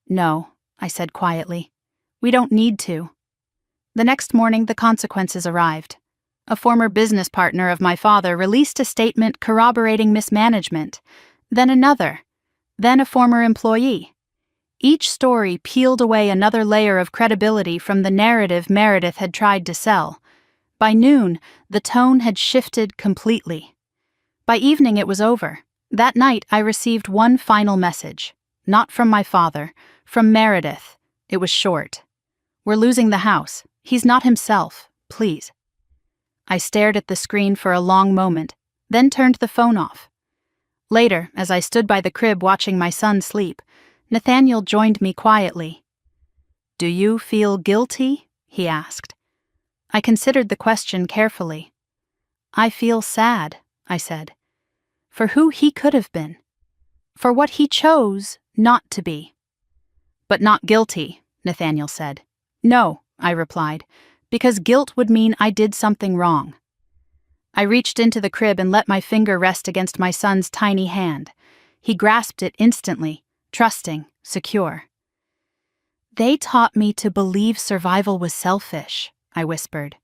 "No," I said quietly. "We don't need to." The next morning, the consequences arrived. A former business partner of my father released a statement corroborating mismanagement. Then another. Then a former employee. Each story peeled away another layer of credibility from the narrative Meredith had tried to sell. By noon, the tone had shifted completely. By evening, it was over. That night, I received one final message. Not from my father, from Meredith. It was short. "We're losing the house. He's not himself. Please." I stared at the screen for a long moment, then turned the phone off. Later, as I stood by the crib watching my son sleep, Nathaniel joined me quietly. "Do you feel guilty?" he asked. I considered the question carefully. "I feel sad," I said. "For who he could have been. For what he chose not to be." "But not guilty," Nathaniel said. "No," I replied, "because guilt would mean I did something wrong." I reached into the crib and let my finger rest against my son's tiny hand. He grasped it instantly, trusting, secure. "They taught me to believe survival was selfish," I whispered.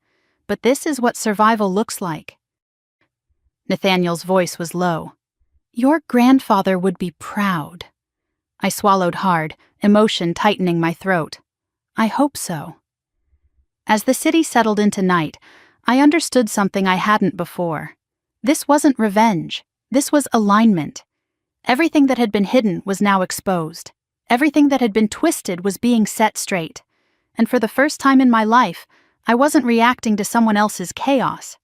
"But this is what survival looks like." Nathaniel's voice was low. "Your grandfather would be proud." I swallowed hard, emotion tightening my throat. "I hope so." As the city settled into night, I understood something I hadn't before. This wasn't revenge. This was alignment. Everything that had been hidden was now exposed. Everything that had been twisted was being set straight. And for the first time in my life, I wasn't reacting to someone else's chaos.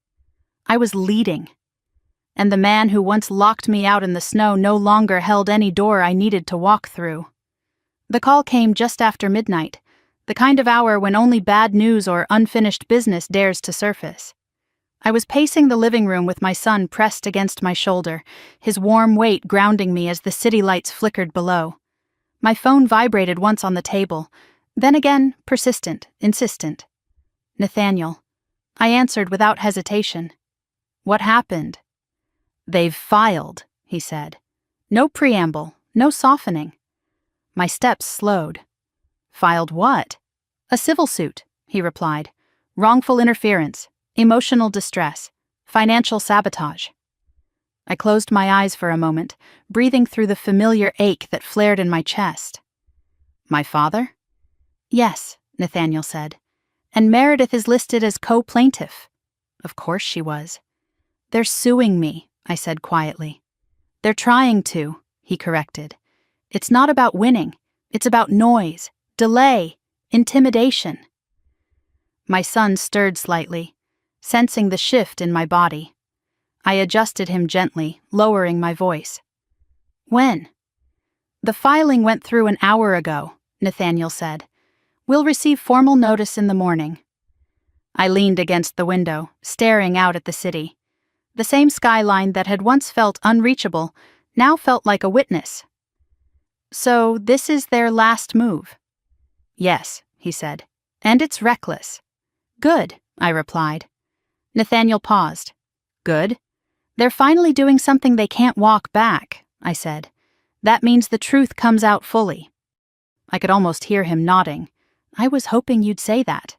I was leading. And the man who once locked me out in the snow no longer held any door I needed to walk through. The call came just after midnight, the kind of hour when only bad news or unfinished business dares to surface. I was pacing the living room with my son pressed against my shoulder, his warm weight grounding me as the city lights flickered below. My phone vibrated once on the table, then again, persistent, insistent. "Nathaniel." I answered without hesitation. "What happened?" "They've filed," he said. No preamble, no softening. My steps slowed. "Filed what?" "A civil suit," he replied. "Wrongful interference, emotional distress, financial sabotage." I closed my eyes for a moment, breathing through the familiar ache that flared in my chest. "My father?" "Yes," Nathaniel said. "And Meredith is listed as co-plaintiff." Of course she was. "They're suing me," I said quietly. "They're trying to," he corrected. "It's not about winning. It's about noise, delay, intimidation." My son stirred slightly, sensing the shift in my body. I adjusted him gently, lowering my voice. "When?" "The filing went through an hour ago," Nathaniel said. "We'll receive formal notice in the morning." I leaned against the window, staring out at the city. The same skyline that had once felt unreachable now felt like a witness. "So this is their last move?" "Yes," he said, "and it's reckless." "Good," I replied. Nathaniel paused. "Good?" "They're finally doing something they can't walk back," I said. "That means the truth comes out fully." I could almost hear him nodding. "I was hoping you'd say that."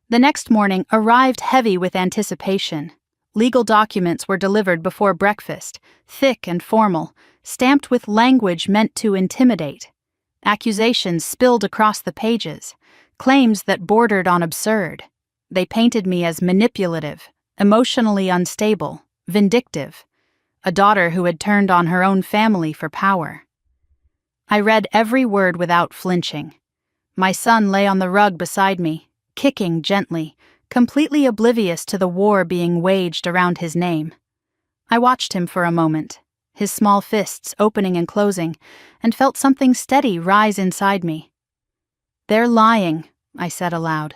The next morning arrived heavy with anticipation. Legal documents were delivered before breakfast, thick and formal, stamped with language meant to intimidate. Accusations spilled across the pages, claims that bordered on absurd. They painted me as manipulative, emotionally unstable, vindictive, a daughter who had turned on her own family for power. I read every word without flinching. My son lay on the rug beside me, kicking gently, completely oblivious to the war being waged around his name. I watched him for a moment, his small fists opening and closing, and felt something steady rise inside me. "They're lying," I said aloud.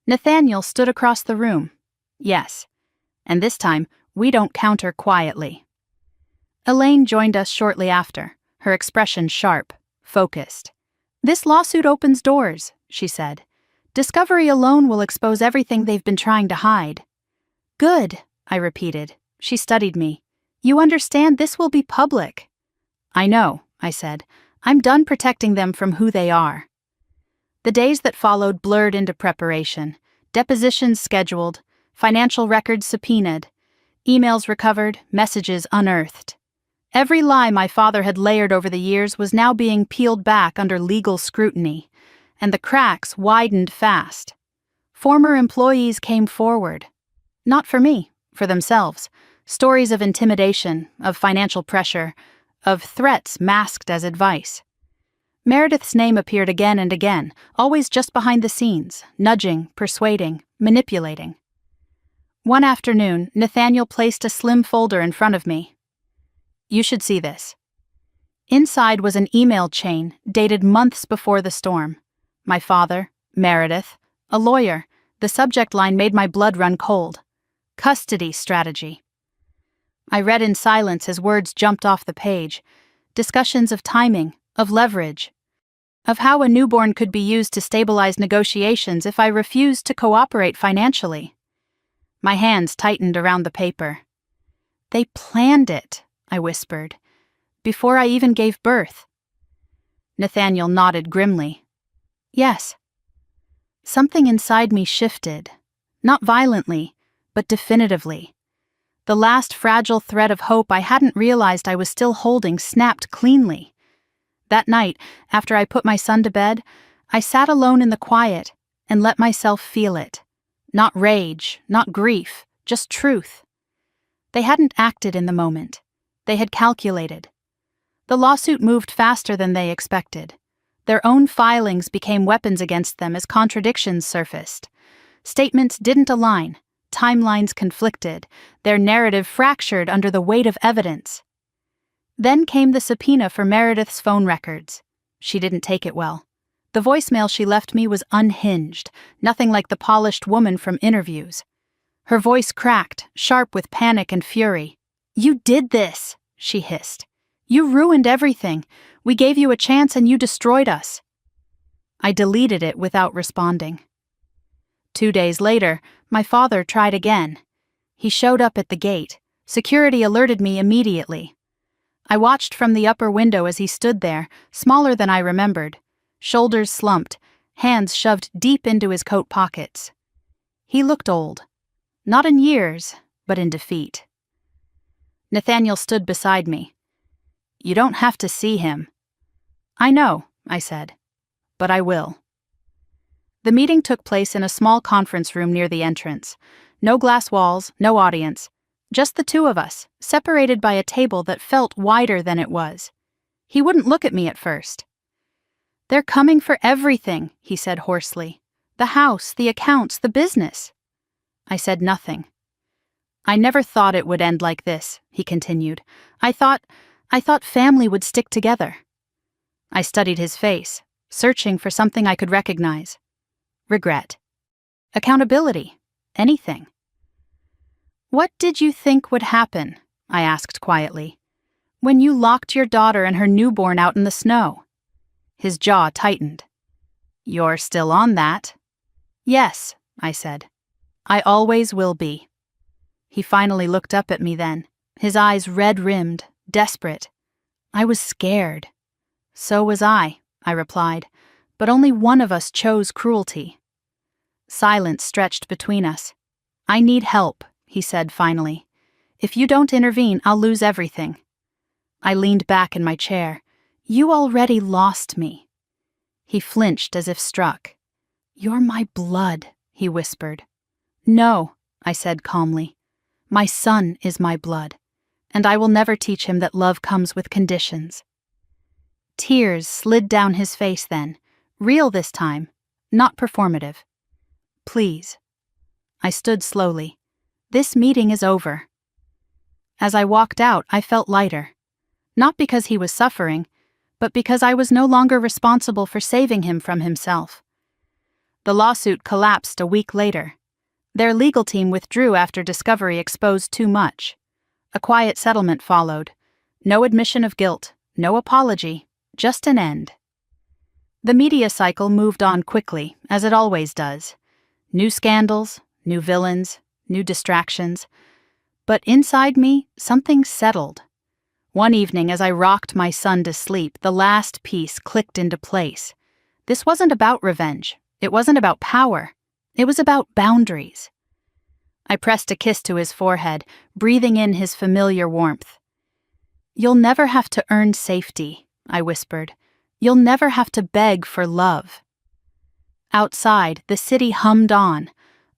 Nathaniel stood across the room. "Yes. And this time, we don't counter quietly." Elaine joined us shortly after, her expression sharp, focused. "This lawsuit opens doors," she said. "Discovery alone will expose everything they've been trying to hide." "Good," I repeated. She studied me. "You understand this will be public." "I know," I said. "I'm done protecting them from who they are." The days that followed blurred into preparation. Depositions scheduled, financial records subpoenaed, emails recovered, messages unearthed. Every lie my father had layered over the years was now being peeled back under legal scrutiny, and the cracks widened fast. Former employees came forward. Not for me, for themselves. Stories of intimidation, of financial pressure, of threats masked as advice. Meredith's name appeared again and again, always just behind the scenes, nudging, persuading, manipulating. One afternoon, Nathaniel placed a slim folder in front of me. "You should see this." Inside was an email chain dated months before the storm. My father, Meredith, a lawyer. The subject line made my blood run cold. Custody strategy. I read in silence as words jumped off the page. Discussions of timing, of leverage, of how a newborn could be used to stabilize negotiations if I refused to cooperate financially. My hands tightened around the paper. "They planned it," I whispered, "before I even gave birth." Nathaniel nodded grimly. "Yes." Something inside me shifted, not violently, but definitively. The last fragile thread of hope I hadn't realized I was still holding snapped cleanly. That night, after I put my son to bed, I sat alone in the quiet and let myself feel it. Not rage, not grief, just truth. They hadn't acted in the moment. They had calculated. The lawsuit moved faster than they expected. Their own filings became weapons against them as contradictions surfaced. Statements didn't align, timelines conflicted, their narrative fractured under the weight of evidence. Then came the subpoena for Meredith's phone records. She didn't take it well. The voicemail she left me was unhinged, nothing like the polished woman from interviews. Her voice cracked, sharp with panic and fury. "You did this," she hissed. "You ruined everything. We gave you a chance and you destroyed us." I deleted it without responding. 2 days later, my father tried again. He showed up at the gate. Security alerted me immediately. I watched from the upper window as he stood there, smaller than I remembered, shoulders slumped, hands shoved deep into his coat pockets. He looked old. Not in years, but in defeat. Nathaniel stood beside me. "You don't have to see him." "I know," I said, "but I will." The meeting took place in a small conference room near the entrance. No glass walls, no audience. Just the two of us, separated by a table that felt wider than it was. He wouldn't look at me at first. "They're coming for everything," he said hoarsely. "The house, the accounts, the business." I said nothing. "I never thought it would end like this," he continued. I thought family would stick together." I studied his face, searching for something I could recognize. Regret. Accountability. Anything. "What did you think would happen?" I asked quietly. "When you locked your daughter and her newborn out in the snow?" His jaw tightened. "You're still on that." "Yes," I said. "I always will be." He finally looked up at me then, his eyes red-rimmed, desperate. I was scared. "So was I," I replied, "but only one of us chose cruelty." Silence stretched between us. "I need help," he said finally. "If you don't intervene, I'll lose everything." I leaned back in my chair. "You already lost me." He flinched as if struck. "You're my blood," he whispered. "No," I said calmly. "My son is my blood, and I will never teach him that love comes with conditions." Tears slid down his face then, real this time, not performative. Please. I stood slowly. This meeting is over. As I walked out, I felt lighter. Not because he was suffering, but because I was no longer responsible for saving him from himself. The lawsuit collapsed a week later. Their legal team withdrew after discovery exposed too much. A quiet settlement followed. No admission of guilt, no apology, just an end. The media cycle moved on quickly, as it always does. New scandals, new villains, new distractions. But inside me, something settled. One evening, as I rocked my son to sleep, the last piece clicked into place. This wasn't about revenge. It wasn't about power. It was about boundaries. I pressed a kiss to his forehead, breathing in his familiar warmth. "You'll never have to earn safety," I whispered. "You'll never have to beg for love." Outside, the city hummed on,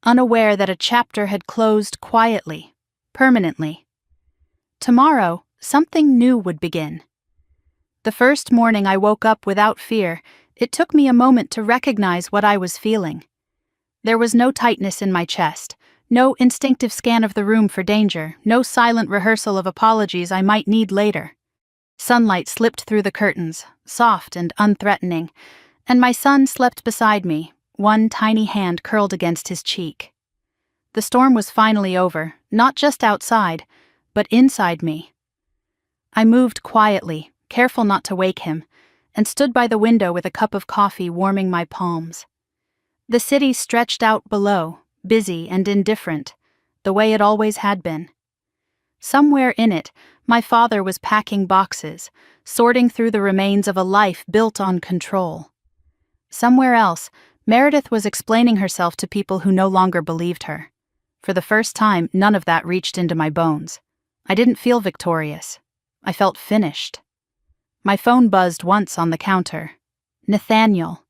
unaware that a chapter had closed quietly, permanently. Tomorrow, something new would begin. The first morning I woke up without fear, it took me a moment to recognize what I was feeling. There was no tightness in my chest, no instinctive scan of the room for danger, no silent rehearsal of apologies I might need later. Sunlight slipped through the curtains, soft and unthreatening, and my son slept beside me, one tiny hand curled against his cheek. The storm was finally over, not just outside, but inside me. I moved quietly, careful not to wake him, and stood by the window with a cup of coffee warming my palms. The city stretched out below, busy and indifferent, the way it always had been. Somewhere in it, my father was packing boxes, sorting through the remains of a life built on control. Somewhere else, Meredith was explaining herself to people who no longer believed her. For the first time, none of that reached into my bones. I didn't feel victorious. I felt finished. My phone buzzed once on the counter. Nathaniel.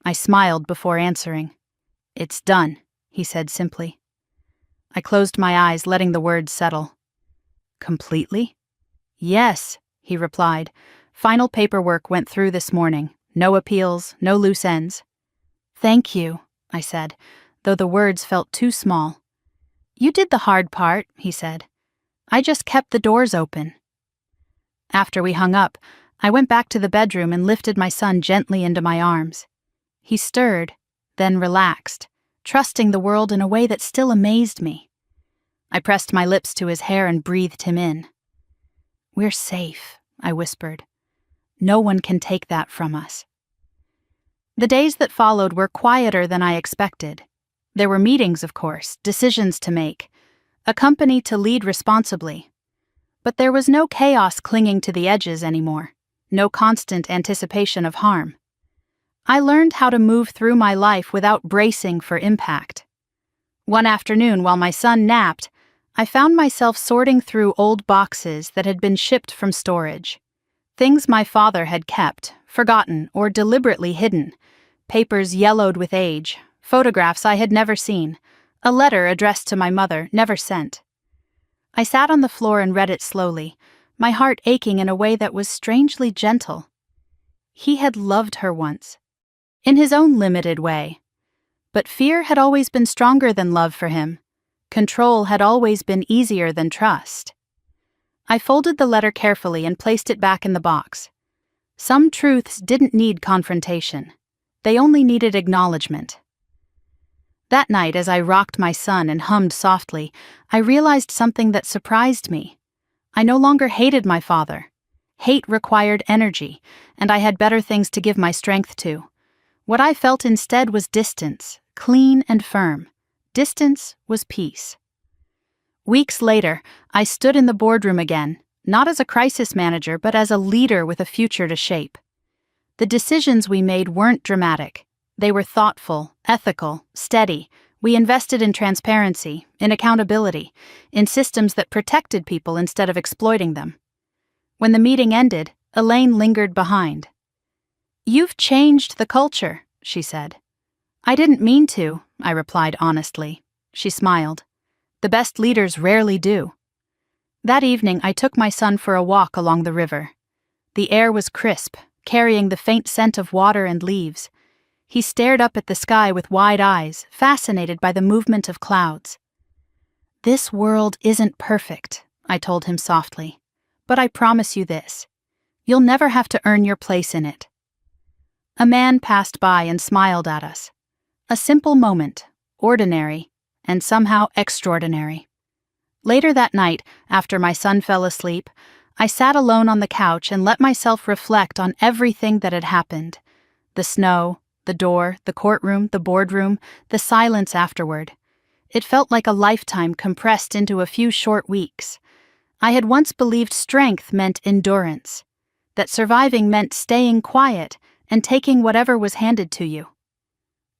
I smiled before answering. "It's done," he said simply. I closed my eyes, letting the words settle. "Completely?" "Yes," he replied. "Final paperwork went through this morning. No appeals, no loose ends." "Thank you," I said, though the words felt too small. "You did the hard part," he said. "I just kept the doors open." After we hung up, I went back to the bedroom and lifted my son gently into my arms. He stirred, then relaxed, trusting the world in a way that still amazed me. I pressed my lips to his hair and breathed him in. "We're safe," I whispered. "No one can take that from us." The days that followed were quieter than I expected. There were meetings, of course, decisions to make, a company to lead responsibly. But there was no chaos clinging to the edges anymore, no constant anticipation of harm. I learned how to move through my life without bracing for impact. One afternoon, while my son napped, I found myself sorting through old boxes that had been shipped from storage. Things my father had kept, forgotten, or deliberately hidden. Papers yellowed with age, photographs I had never seen, a letter addressed to my mother, never sent. I sat on the floor and read it slowly, my heart aching in a way that was strangely gentle. He had loved her once, in his own limited way. But fear had always been stronger than love for him. Control had always been easier than trust. I folded the letter carefully and placed it back in the box. Some truths didn't need confrontation. They only needed acknowledgement. That night, as I rocked my son and hummed softly, I realized something that surprised me. I no longer hated my father. Hate required energy, and I had better things to give my strength to. What I felt instead was distance, clean and firm. Distance was peace. Weeks later, I stood in the boardroom again, not as a crisis manager, but as a leader with a future to shape. The decisions we made weren't dramatic. They were thoughtful, ethical, steady. We invested in transparency, in accountability, in systems that protected people instead of exploiting them. When the meeting ended, Elaine lingered behind. "You've changed the culture," she said. "I didn't mean to," I replied honestly. She smiled. "The best leaders rarely do." That evening, I took my son for a walk along the river. The air was crisp, carrying the faint scent of water and leaves. He stared up at the sky with wide eyes, fascinated by the movement of clouds. "This world isn't perfect," I told him softly, "but I promise you this. You'll never have to earn your place in it." A man passed by and smiled at us. A simple moment, ordinary, and somehow extraordinary. Later that night, after my son fell asleep, I sat alone on the couch and let myself reflect on everything that had happened. The snow, the door, the courtroom, the boardroom, the silence afterward. It felt like a lifetime compressed into a few short weeks. I had once believed strength meant endurance, that surviving meant staying quiet and taking whatever was handed to you.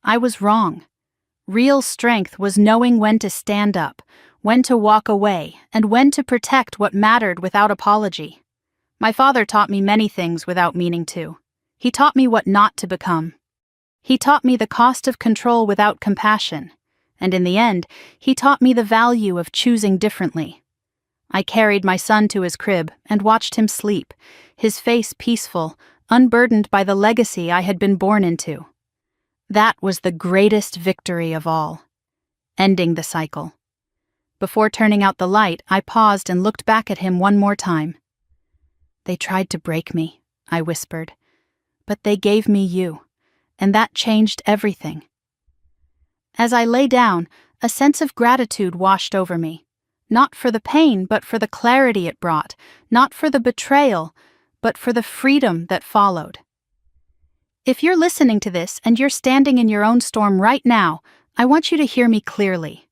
I was wrong. Real strength was knowing when to stand up, when to walk away, and when to protect what mattered without apology. My father taught me many things without meaning to. He taught me what not to become. He taught me the cost of control without compassion, and in the end, he taught me the value of choosing differently. I carried my son to his crib and watched him sleep, his face peaceful, unburdened by the legacy I had been born into. That was the greatest victory of all, ending the cycle. Before turning out the light, I paused and looked back at him one more time. "They tried to break me," I whispered, "but they gave me you, and that changed everything." As I lay down, a sense of gratitude washed over me, not for the pain, but for the clarity it brought, not for the betrayal, but for the freedom that followed. If you're listening to this and you're standing in your own storm right now, I want you to hear me clearly.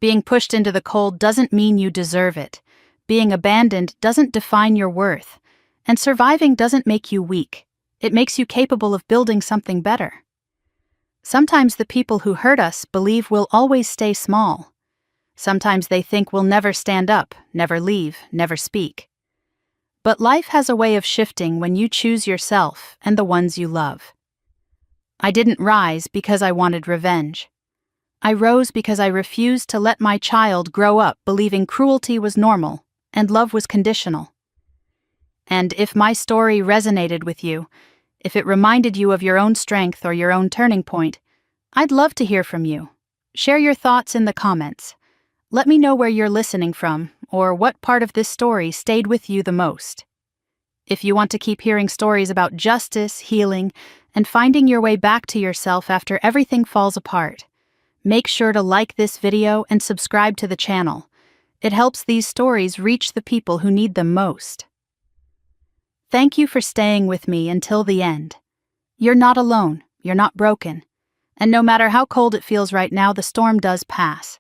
Being pushed into the cold doesn't mean you deserve it. Being abandoned doesn't define your worth. And surviving doesn't make you weak. It makes you capable of building something better. Sometimes the people who hurt us believe we'll always stay small. Sometimes they think we'll never stand up, never leave, never speak. But life has a way of shifting when you choose yourself and the ones you love. I didn't rise because I wanted revenge. I rose because I refused to let my child grow up believing cruelty was normal and love was conditional. And if my story resonated with you, if it reminded you of your own strength or your own turning point, I'd love to hear from you. Share your thoughts in the comments. Let me know where you're listening from or what part of this story stayed with you the most. If you want to keep hearing stories about justice, healing, and finding your way back to yourself after everything falls apart, make sure to like this video and subscribe to the channel. It helps these stories reach the people who need them most. Thank you for staying with me until the end. You're not alone, you're not broken, and no matter how cold it feels right now, the storm does pass.